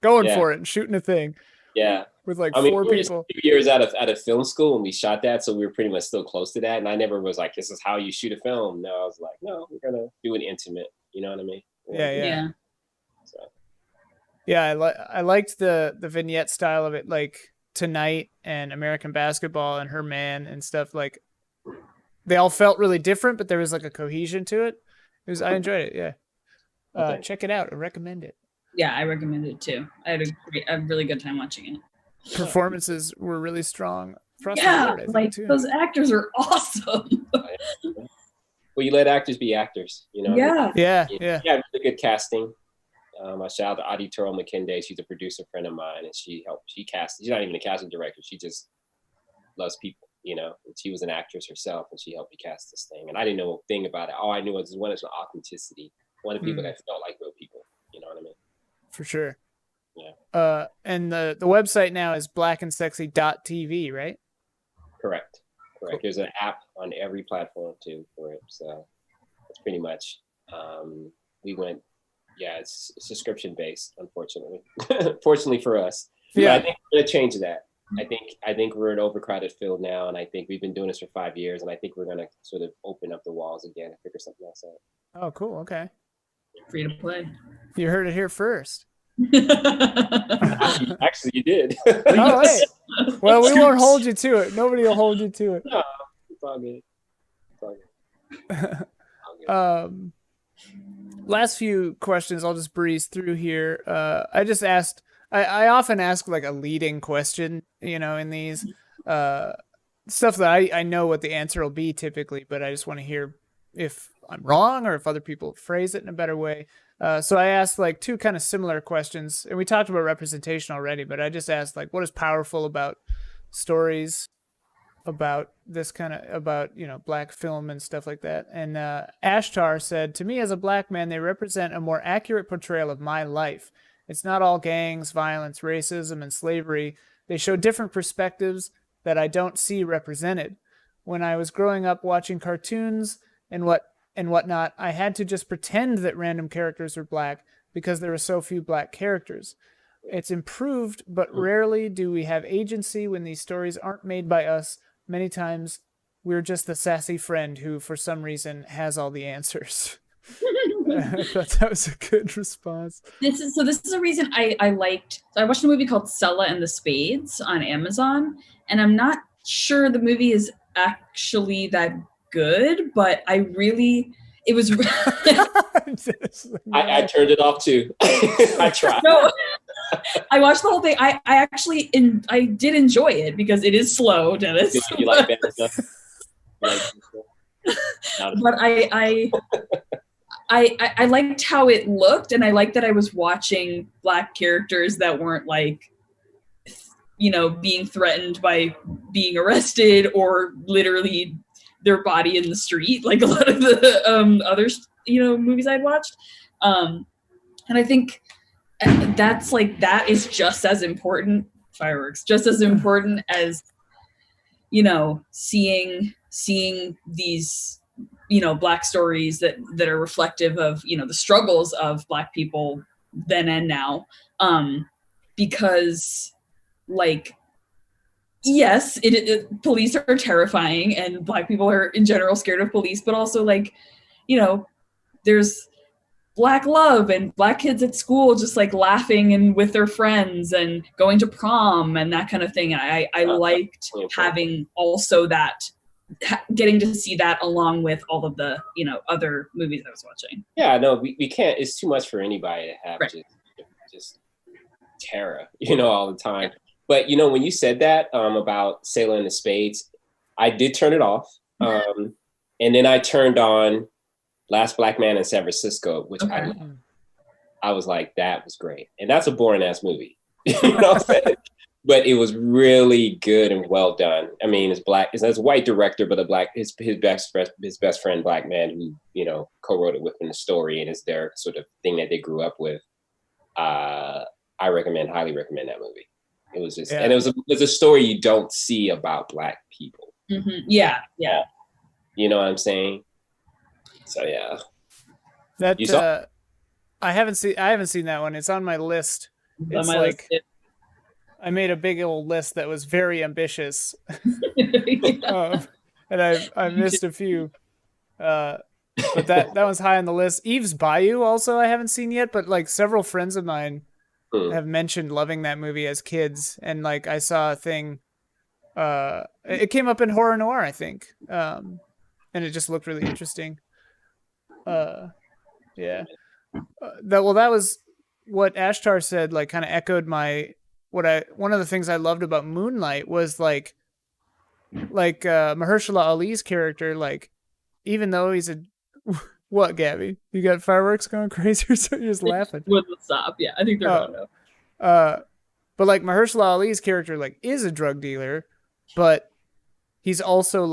going for it and shooting a thing. Yeah. With like we four were just people. 2 years out of film school when we shot that, so we were pretty much still close to that. And I never was like, this is how you shoot a film. No, I was like, no, we're gonna do it intimate. You know what I mean? Yeah. So. Yeah, I liked the vignette style of it, like Tonight and American Basketball and Her Man and stuff. Like they all felt really different, but there was like a cohesion to it. I enjoyed it. Yeah. Check it out. I recommend it. Yeah, I recommend it too. I had a really good time watching it. Performances were really strong. Those actors are awesome. Well, you let actors be actors, you know. Yeah. Really good casting. I shout out to Auditorial McKinday. She's a producer friend of mine, and she cast. She's not even a casting director. She just loves people, you know. And she was an actress herself, and she helped me cast this thing. And I didn't know a thing about it. All I knew was one is authenticity. One of people that felt like real people. You know what I mean? For sure. Yeah. And the website now is blackandsexy.tv, right? Correct. Cool. There's an app on every platform too for it. So it's pretty much it's subscription based, unfortunately. Fortunately for us. Yeah. But I think we're gonna change that. I think we're in an overcrowded field now, and I think we've been doing this for 5 years, and I think we're gonna sort of open up the walls again and figure something else out. Oh, cool. Okay. Free to play. You heard it here first. Actually, you did. Oh, hey. Well, we won't hold you to it. Nobody will hold you to it. No, it's all good. Last few questions I'll just breeze through here. I often ask like a leading question, you know, in these stuff that I know what the answer will be typically, but I just want to hear if I'm wrong or if other people phrase it in a better way. So I asked like two kind of similar questions, and we talked about representation already, but I just asked like, what is powerful about stories about this kind of, about, you know, black film and stuff like that. And Ashtar said, to me as a black man, they represent a more accurate portrayal of my life. It's not all gangs, violence, racism, and slavery. They show different perspectives that I don't see represented. When I was growing up watching cartoons and whatnot, I had to just pretend that random characters were black because there were so few black characters. It's improved, but rarely do we have agency when these stories aren't made by us. Many times we're just the sassy friend who, for some reason, has all the answers. I thought that was a good response. This is a reason I liked. So I watched a movie called Sella and the Spades on Amazon, and I'm not sure the movie is actually that good, but it was. I turned it off too. I tried. No, I watched the whole thing. I did enjoy it because it is slow, Dennis. You like that stuff? But I liked how it looked, and I liked that I was watching Black characters that weren't like, being threatened by being arrested or literally their body in the street, like a lot of the other movies I'd watched. And I think that is just as important. Fireworks, just as important as seeing these Black stories that are reflective of the struggles of Black people then and now, because yes, police are terrifying and Black people are in general scared of police, but also there's Black love and Black kids at school just laughing and with their friends and going to prom and that kind of thing. I liked having also that, getting to see that along with all of the other movies I was watching. Yeah, no, we can't. It's too much for anybody to have just terror, all the time. Yeah. But when you said that about Sailor and the Spades, I did turn it off, and then I turned on Last Black Man in San Francisco, which I was like, that was great, and that's a boring ass movie, but it was really good and well done. I mean, it's a white director, but his best friend, Black man, who co-wrote it with him the story, and it's their sort of thing that they grew up with. I highly recommend that movie. It was just, and it was a story you don't see about Black people. Mm-hmm. Yeah. You know what I'm saying? So yeah. That I haven't seen that one. It's on my list. It's I made a big old list that was very ambitious, and I missed a few. But that was high on the list. Eve's Bayou also I haven't seen yet, but several friends of mine have mentioned loving that movie as kids, and I saw a thing. It came up in Horror Noir, I think, and it just looked really interesting. Yeah. That was what Ashtar said. Kind of echoed one of the things I loved about Moonlight was Mahershala Ali's character. Even though he's what, Gabby? You got fireworks going crazy, or so you're just laughing? Wouldn't stop. Yeah, I think they're going to. But Mahershala Ali's character is a drug dealer, but he's also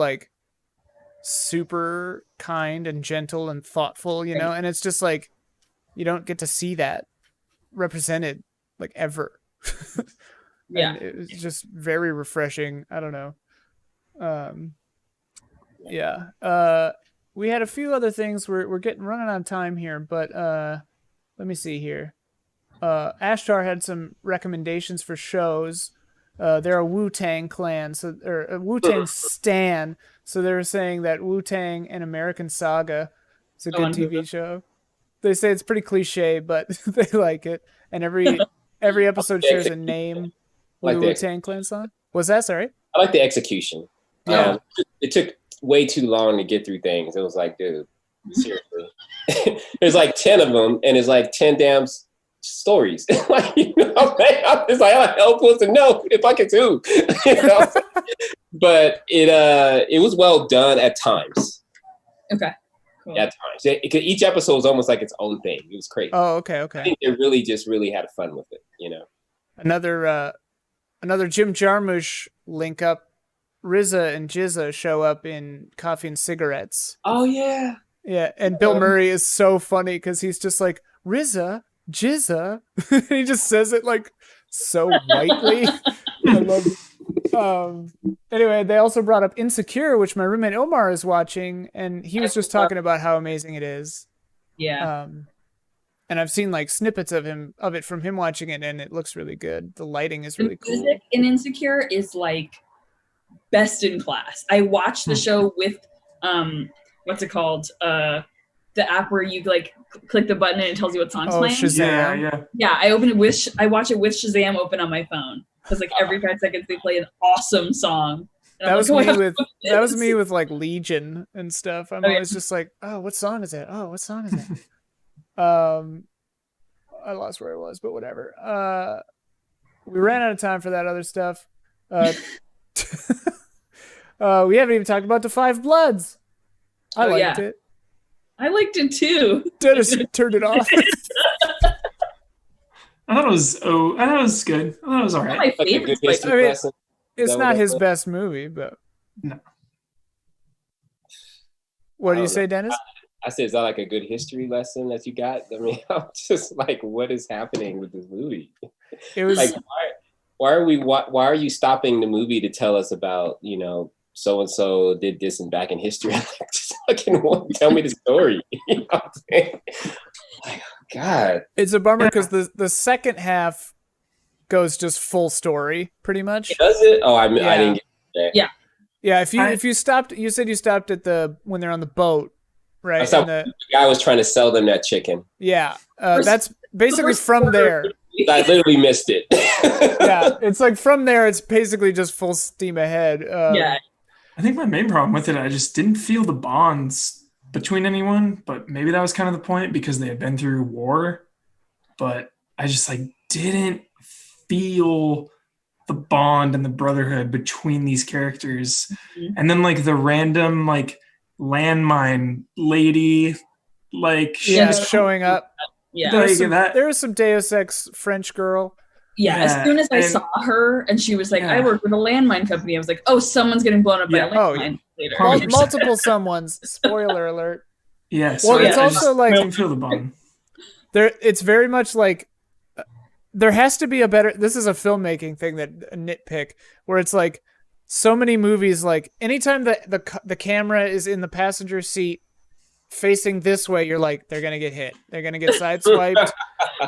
super kind and gentle and thoughtful, and it's just you don't get to see that represented ever. Yeah, it was just very refreshing. I don't know. Yeah. We had a few other things. We're running out of time here, but let me see here. Ashtar had some recommendations for shows. They're a Wu-Tang clan, or a Wu-Tang stan. So they were saying that Wu-Tang and American Saga is a good TV show. They say it's pretty cliche, but they like it. And every episode shares a name with a Wu-Tang clan song. Was that, sorry? I like the execution. Yeah. It took way too long to get through things. It was dude, seriously. There's 10 of them, and it's 10 damn stories. I'm just I'm helpless to know if I can do. But it was well done at times. Okay. Cool. At times, each episode was almost its own thing. It was crazy. Oh, okay. I think they really had fun with it. Another Jim Jarmusch link up. RZA and Jizza show up in Coffee and Cigarettes. Oh yeah. Yeah, and Bill Murray is so funny because he's just RZA, Jizza. He just says it so whitely. I love it. Anyway, they also brought up Insecure, which my roommate Omar is watching, and he was just talking about how amazing it is. Yeah. And I've seen snippets of it from him watching it, and it looks really good. The lighting is really cool. Music in Insecure is best in class. I watched the show with what's it called? the app where you like click the button and it tells you what song's playing. Shazam. Yeah. I watch it with Shazam open on my phone because like every 5 seconds they play an awesome song. And That I'm was like, me "Oh, with this." that was me with like Legion and stuff. I'm Oh, yeah. always just like, oh, what song is that? Oh, what song is that? I lost where I was, but whatever. We ran out of time for that other stuff. We haven't even talked about the Five Bloods. I liked it. I liked it too. Dennis turned it off. I thought it was good. I thought it was all Not right. my Like a favorite. good history I mean, lesson. It's that not what his that was? best movie, but No. what do you I don't say, know. Dennis? I said, is that like a good history lesson that you got? I mean, I'm just like, what is happening with this movie? It was Like, why are you stopping the movie to tell us about, so and so did this and back in history? Like, just fucking tell me the story. You know what I'm saying? Like, oh, God. it's a bummer because the second half goes just full story, pretty much. Does it? Oh, I Yeah. didn't get that. Yeah. Yeah, if you stopped, you said you stopped at when they're on the boat, right? I saw And the guy was trying to sell them that chicken. yeah, that's basically first from there. I literally missed it. Yeah, it's like from there, it's basically just full steam ahead. Yeah. I think my main problem with it, I just didn't feel the bonds between anyone, but maybe that was kind of the point because they had been through war. But I just like didn't feel the bond and the brotherhood between these characters. Mhm. And then like the random like landmine lady, like Yeah, she's showing up. Yeah. Like, that- There was some Deus Ex French girl. Yeah, as Yeah, soon as I and- saw her and she was like, Yeah. I work with a landmine company, I was like, oh, someone's getting blown up by a Yeah. Oh, landmine later. 100%. Multiple someones. Spoiler alert. Yeah. Well, it's I also just like- didn't feel the bond. It's very much like there has to be a better. This is a filmmaking thing that a nitpick where it's like so many movies. Like anytime the camera is in the passenger seat facing this way, you're like they're gonna get hit. They're gonna get sideswiped.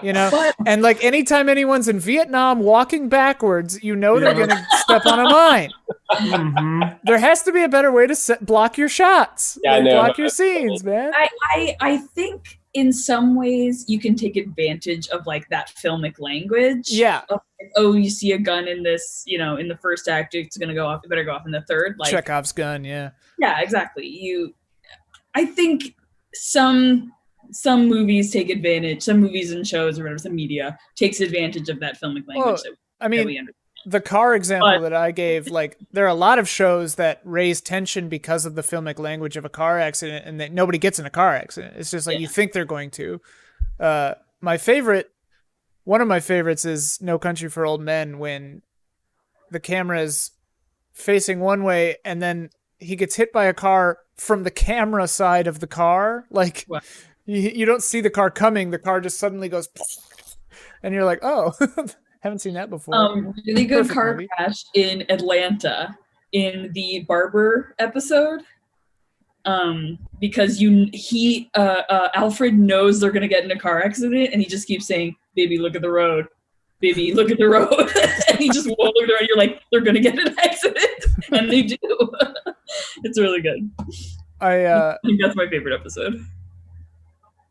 But And like anytime anyone's in Vietnam walking backwards, they're gonna step on a mine. Mhm. There has to be a better way to block your shots. Yeah, I know. Block your scenes, man. I think in some ways you can take advantage of like that filmic language. Yeah. Of, like, oh, you see a gun in this, in the first act, it's gonna go off. It better go off in the third. Like, Chekhov's gun. Yeah. yeah, exactly. I think some movies take advantage. Some movies and shows or whatever, some media takes advantage of that filmic language. Well, that I mean, we understand. the car example But- that I gave, like there are a lot of shows that raise tension because of the filmic language of a car accident and that nobody gets in a car accident. It's just like you think they're going to. One of my favorites is No Country for Old Men when the camera is facing one way and then he gets hit by a car from the camera side of the car. Like Wow. you don't see the car coming. The car just suddenly goes and you're like, oh, haven't seen that before. Really good Perfect car movie. crash in Atlanta in the barber episode. Because Alfred knows they're gonna get in a car accident, and he just keeps saying, "Baby, look at the road. Baby, look at the road." And he just won't look at the road. You're like, they're gonna get in an accident, and they do. It's really good. I think that's my favorite episode.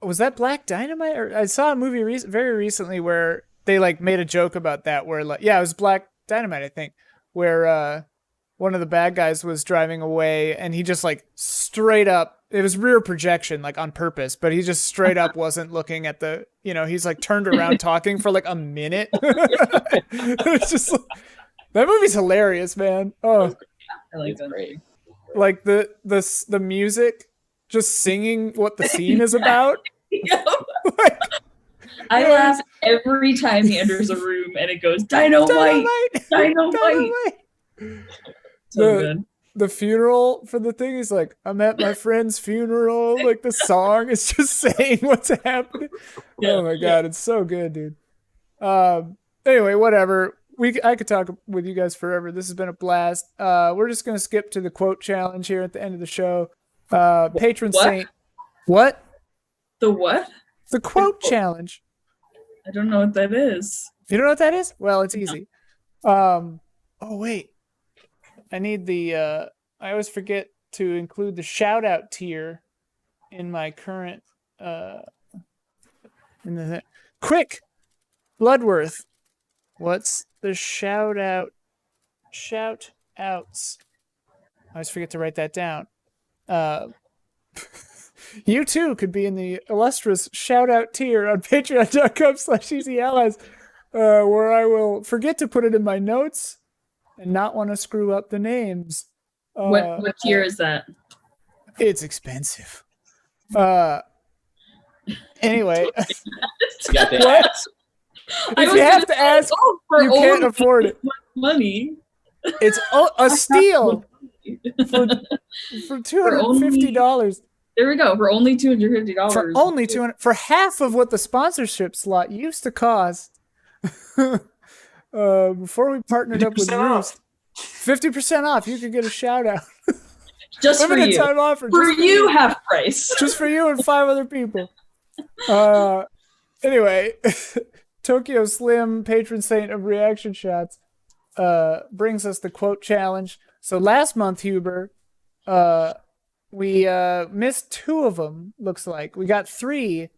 Was that Black Dynamite? Or I saw a movie very recently where they like made a joke about that. Where like, yeah, it was Black Dynamite, I think, where one of the bad guys was driving away and he just like straight up. It was rear projection, like on purpose, but he just straight up wasn't looking at the. He's like turned around talking for like a minute. It's just that movie's hilarious, man. Oh, I like It's that. great. like the music, just singing what the scene is about. Like, I laugh every time he enters a room and it goes dynamite. So good. The funeral for the thing is like, I'm at my friend's funeral. Like the song is just saying what's happening. Yeah, Oh my god, it's so good, dude. Anyway, whatever. I could talk with you guys forever. This has been a blast. We're just gonna skip to the quote challenge here at the end of the show. Patron What? saint. What? The what? The quote challenge. I don't know what that is. You don't know what that is? Well, it's easy. Oh wait. I need the I always forget to include the shout out tier in my current quick, Bloodworth. What's the shout outs? I always forget to write that down. You too could be in the illustrious shout out tier on patreon.com/easyallies, where I will forget to put it in my notes and not want to screw up the names. What tier is that? It's expensive. Anyway, You got the what? ads. If you have to ask, you can't afford it. Money. It's a steal for $250. There we go. For only $250. For only $200, for half of what the sponsorship slot used to cost. Before we partnered up with 50% off. Roost, 50% off. You could get a shout out. Just for Limited you. time offer. For just you, half price. Just for you and 5 other people. Anyway, Tokyo Slim, patron saint of reaction shots, brings us the quote challenge. So last month, Huber, we missed 2 of them. Looks like we got 3,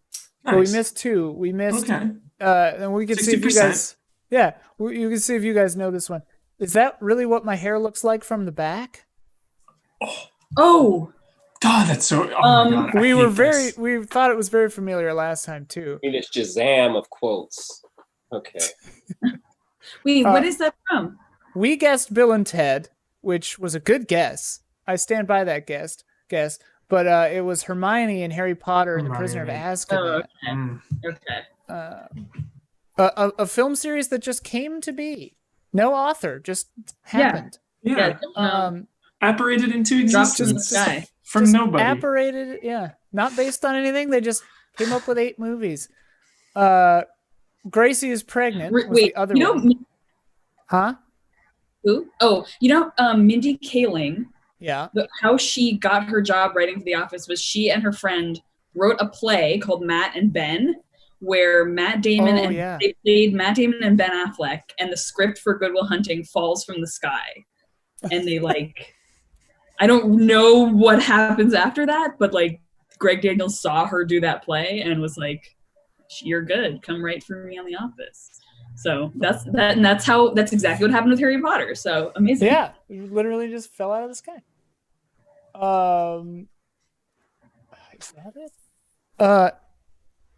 but we Nice. missed 2. We missed, Okay. and we can see if you 60%. guys. Yeah, you can see if you guys know this one. Is that really what my hair looks like from the back? Oh, God, that's so. Oh my God, I We hate were this. we thought it was very familiar last time too. I mean, it's Shazam of quotes. Okay. wait, what is that from? We guessed Bill and Ted, which was a good guess. I stand by that guess. But it was Hermione and Harry Potter and the Prisoner of Hermione. Azkaban. Oh, Mm. okay. A film series that just came to be. No author, just happened. Yeah. Apparated into Dropped in the existence sky. from Just nobody. Apparated, yeah. Not based on anything. They just came up with 8 movies. Gracie is pregnant. Was Wait, the other you know one. Huh? who? Oh, Mindy Kaling. Yeah. How she got her job writing for The Office was she and her friend wrote a play called Matt and Ben, where Matt Damon they played Matt Damon and Ben Affleck, and the script for Good Will Hunting falls from the sky, and they I don't know what happens after that, but Greg Daniels saw her do that play and was like, "You're good. Come write for me on The Office." So that's that, and that's exactly what happened with Harry Potter. So amazing. Yeah, it literally just fell out of the sky. Is that it?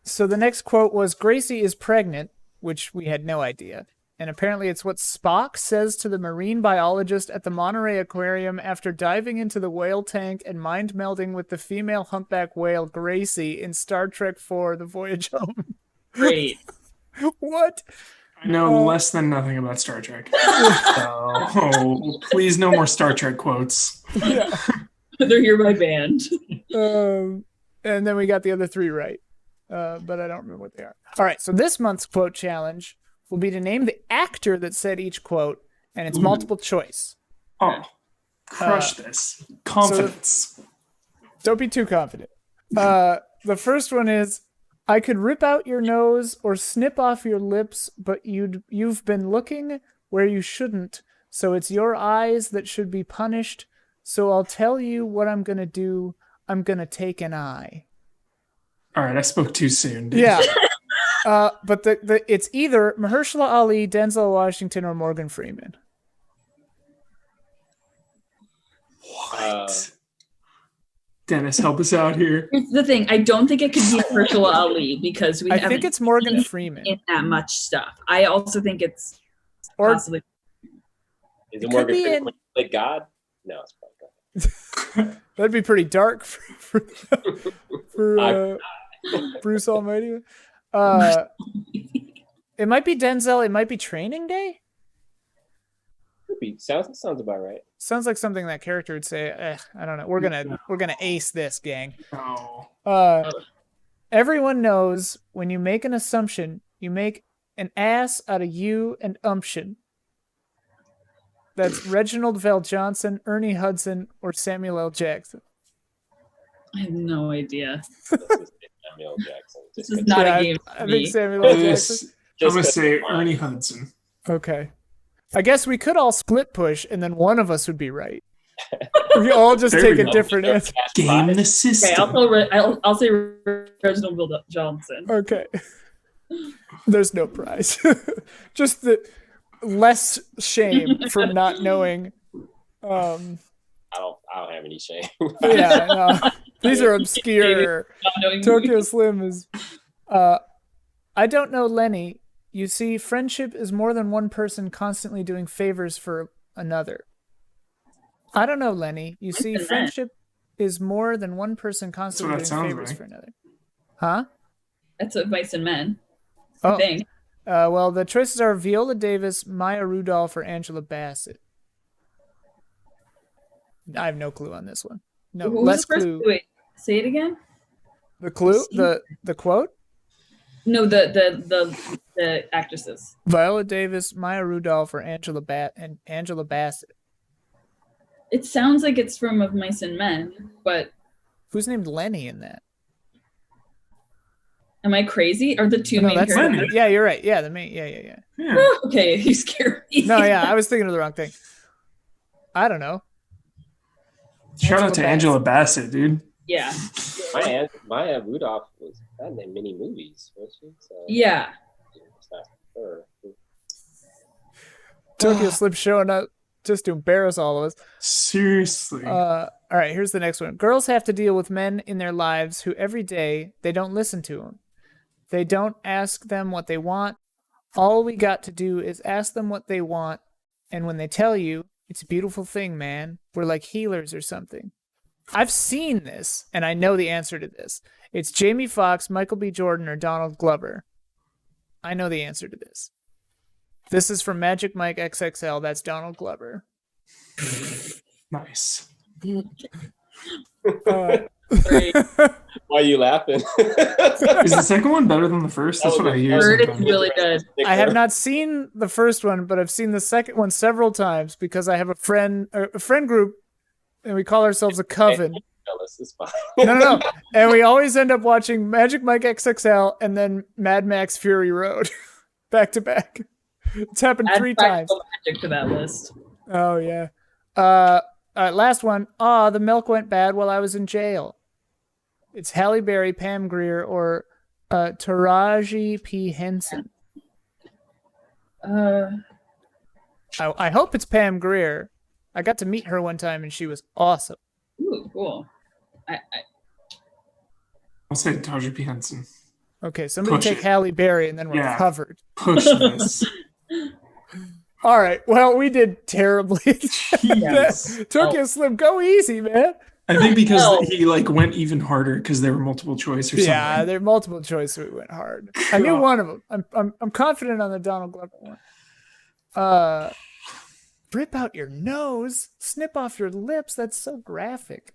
So the next quote was Gracie is pregnant, which we had no idea. And apparently it's what Spock says to the marine biologist at the Monterey Aquarium after diving into the whale tank and mind melding with the female humpback whale Gracie in Star Trek IV: The Voyage Home. Great. What? I know less than nothing about Star Trek. So, please no more Star Trek quotes. Yeah. They're here by band. And then we got the other 3 right. But I don't remember what they are. All right, so this month's quote challenge will be to name the actor that said each quote, and it's multiple choice. Oh, crush this. Confidence. Don't be too confident. The first one is, I could rip out your nose or snip off your lips, but you've been looking where you shouldn't, so it's your eyes that should be punished. So I'll tell you what I'm going to do. I'm going to take an eye. All right, I spoke too soon. Dude. Yeah. But it's either Mahershala Ali, Denzel Washington, or Morgan Freeman. What? Dennis, help us out here. Here's the thing. I don't think it could be Mahershala Ali because we I haven't think it's Morgan seen Freeman. in that much stuff. I also think it's Or possibly. Is It it Morgan could be Freeman in- when he played God? No, it's probably God. that'd be pretty dark for Bruce Almighty. It might be Denzel. It might be Training Day. Could be. Sounds about right. Sounds like something that character would say. I don't know. We're gonna ace this, gang. Oh. Everyone knows when you make an assumption, you make an ass out of you and umption. That's Reginald Vell Johnson, Ernie Hudson, or Samuel L. Jackson. I have no idea. Samuel Jackson. This is not a game for I me. think Samuel L. Jackson. This, I'm going to say Ernie Hudson. Okay. I guess we could all split push, and then one of us would be right. We all just There take we a go. different answer. Game the Okay, system. I'll say Reginald Bill Johnson. Okay. There's no prize. Just the less shame from not knowing. I don't have any shame. Yeah, no. These are obscure. Not knowing Tokyo Slim is. I don't know Lenny. You see, friendship is more than one person constantly doing favors for another. I don't know Lenny. You see, What's in that? friendship is more than one person constantly that doing sounds favors like. for another. Huh? That's what Mice and Men. Oh, Thing. well, the choices are Viola Davis, Maya Rudolph, or Angela Bassett. I have no clue on this one. No, Who was less the first? clue. Wait, say it again. The clue, the quote: No, the actresses. Viola Davis, Maya Rudolph, or Angela Bassett. It sounds like it's from Of Mice and Men, but Who's named Lenny in that? am I crazy? Are the two No, main that's characters? Lenny. Yeah, you're right. Yeah, the main. Yeah. Yeah. Okay, you scared me. No, yeah, I was thinking of the wrong thing. I don't know. Shout out to Angela Bassett, dude. Yeah. Maya Rudolph was not in many movies, was she? So Yeah. it's not her. Tokyo Slim showing up just to embarrass all of us. Seriously. All right, here's the next one. Girls have to deal with men in their lives who every day they don't listen to them. They don't ask them what they want. All we got to do is ask them what they want, and when they tell you, it's a beautiful thing, man. We're like healers or something. I've seen this, and I know the answer to this. It's Jamie Foxx, Michael B. Jordan, or Donald Glover. I know the answer to this. This is from Magic Mike XXL. That's Donald Glover. Nice. Great. Why are you laughing? Is the second one better than the first? That's what I hear. Heard it's sometimes. really good. I have not seen the first one, but I've seen the second one several times because I have a friend group, and we call ourselves a coven. Fellas, it's fine. No. And we always end up watching Magic Mike XXL and then Mad Max Fury Road back to back. It's happened Add 3 times. Practical Magic to that list. Oh, yeah. All right, last one. The milk went bad while I was in jail. It's Halle Berry, Pam Grier, or Taraji P. Henson. I hope it's Pam Grier. I got to meet her one time, and she was awesome. Ooh, cool. I'll say Taraji P. Henson. Okay, somebody Push take it. Halle Berry, and then we're Yeah. covered. Push this. All right. Well, we did terribly. Jeez. Tokyo Slim, go easy, man. I think because No. he went even harder because there were multiple choice or something. Yeah, there are multiple choices. We went hard. I knew one of them. I'm confident on the Donald Glover one. Rip out your nose, snip off your lips. That's so graphic.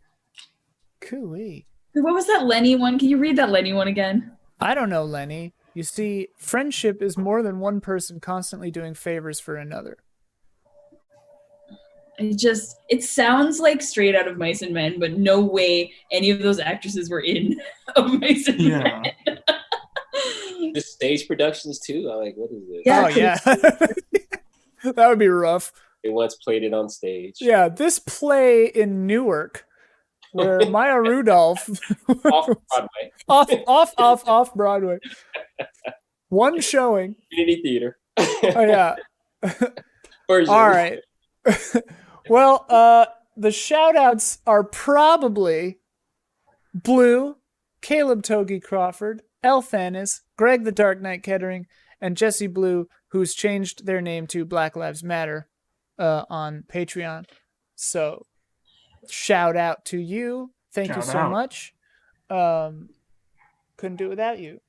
Cooey. What was that Lenny one? Can you read that Lenny one again? I don't know, Lenny. You see, friendship is more than one person constantly doing favors for another. It sounds like straight out of Mice and Men, but no way any of those actresses were in Of Mice and Yeah. Men. The stage productions too. I'm like, what is this? Yeah. Oh, yeah. That would be rough. They once played it on stage. Yeah, this play in Newark where Maya Rudolph Off Broadway. off Broadway. One showing. Community theater. Oh yeah. Version. All right. Well, the shout outs are probably Blue, Caleb Togi Crawford, Elthanis, Greg the Dark Knight Kettering, and Jesse Blue, who's changed their name to Black Lives Matter on Patreon. So shout out to you. Thank you Shout so out. much. Couldn't do it without you.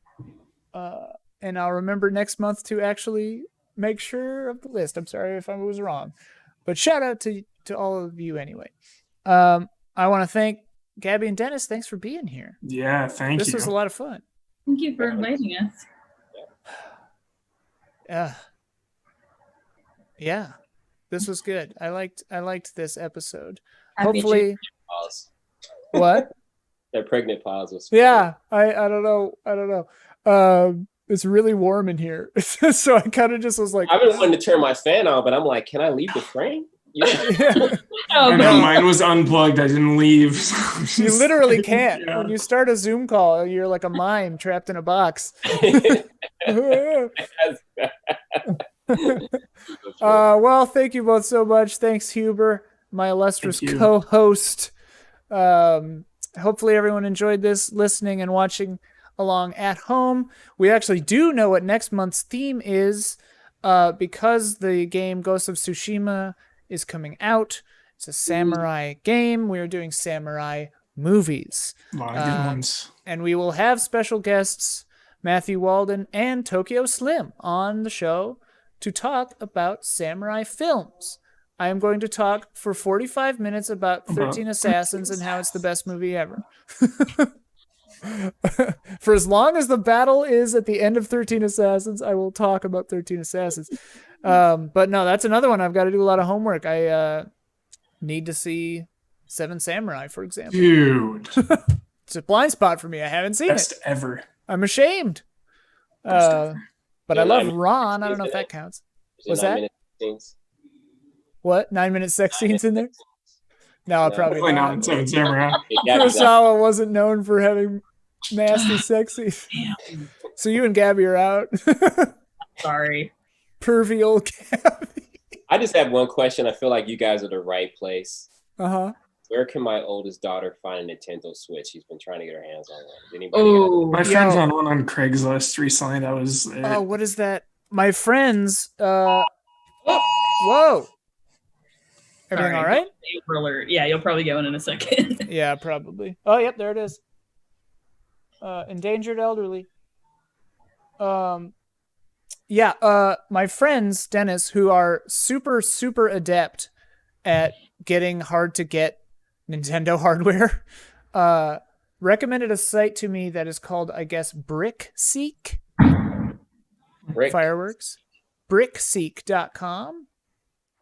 And I'll remember next month to actually make sure of the list. I'm sorry if I was wrong. But shout out to all of you anyway. I want to thank Gabby and Dennis. Thanks for being here. Yeah, thank you. This was a lot of fun. Thank you for inviting us. Yeah. This was good. I liked this episode. Happy Hopefully Pause. what? That pregnant pause was. Yeah. I don't know. It's really warm in here. So I kind of just was like, I've been wanting to turn my fan on, but I'm like, can I leave the frame? Yeah. Oh, I know, mine was unplugged. I didn't leave. You literally can't. Yeah. When you start a Zoom call, you're like a mime trapped in a box. Well, thank you both so much. Thanks, Huber, my illustrious Thank you. co-host. Hopefully everyone enjoyed this, listening and watching along at home. We actually do know what next month's theme is, because the game Ghost of Tsushima is coming out. It's a samurai game. We are doing samurai movies. A lot of good ones. And we will have special guests, Matthew Walden and Tokyo Slim, on the show to talk about samurai films. I am going to talk for 45 minutes about 13 Assassins and how it's the best movie ever. For as long as the battle is at the end of 13 Assassins, I will talk about 13 Assassins. But no, that's another one. I've got to do a lot of homework. I need to see Seven Samurai, for example. Dude. It's a blind spot for me. I haven't seen Best it. ever. I'm ashamed. Best ever. But I love Ron. I don't know if that counts. What's that? What? 9-minute sex scenes in there? No, probably Definitely not. not Seven Samurai. Kurosawa wasn't known for having nasty sex scenes. So you and Gabby are out. sorry. Pervy old Gabby. I just have one question. I feel like you guys are the right place. Uh-huh. Where can my oldest daughter find a Nintendo Switch? She's been trying to get her hands on one. Does anybody Oh, My friend found one on Craigslist recently. That was it. Oh, what is that? My friends. Whoa. Everything sorry. all right? Saber alert. Yeah, you'll probably get one in a second. Yeah, probably. Oh, yep, there it is. Endangered elderly. My friends, Dennis, who are super, super adept at getting hard to get Nintendo hardware, recommended a site to me that is called, I guess, BrickSeek. Fireworks. BrickSeek.com.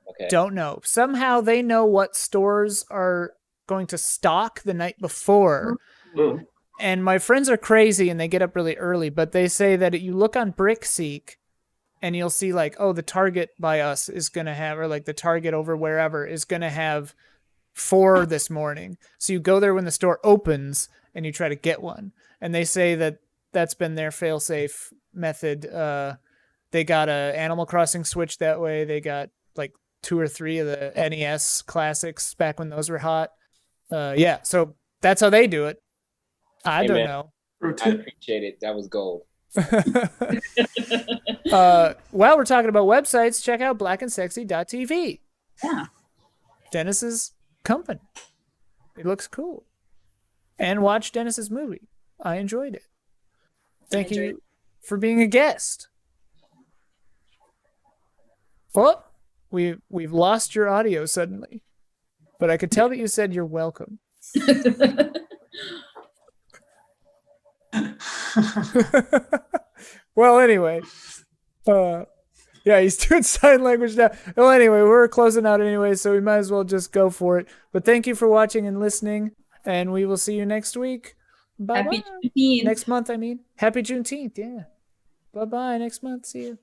Okay. Don't know. Somehow they know what stores are going to stock the night before. Mm. And my friends are crazy and they get up really early, but they say that you look on BrickSeek and you'll see like, oh, the Target by us is going to have, or like the Target over wherever is going to have 4 this morning. So you go there when the store opens and you try to get one. And they say that that's been their fail-safe method. They got a Animal Crossing Switch that way. They got like 2 or 3 of the NES classics back when those were hot. So that's how they do it. I don't know. I appreciate it. That was gold. While we're talking about websites, check out blackandsexy.tv. Yeah. Dennis's company. It looks cool. And watch Dennis's movie. I enjoyed it. Thank you for being a guest. Well, we've lost your audio suddenly, but I could tell that you said you're welcome. Well, anyway, he's doing sign language now. Well, anyway, we're closing out anyway, so we might as well just go for it. But thank you for watching and listening, and we will see you next week. Bye-bye. Happy Juneteenth. Next month, I mean. Happy Juneteenth, yeah. Bye-bye. Next month. See you.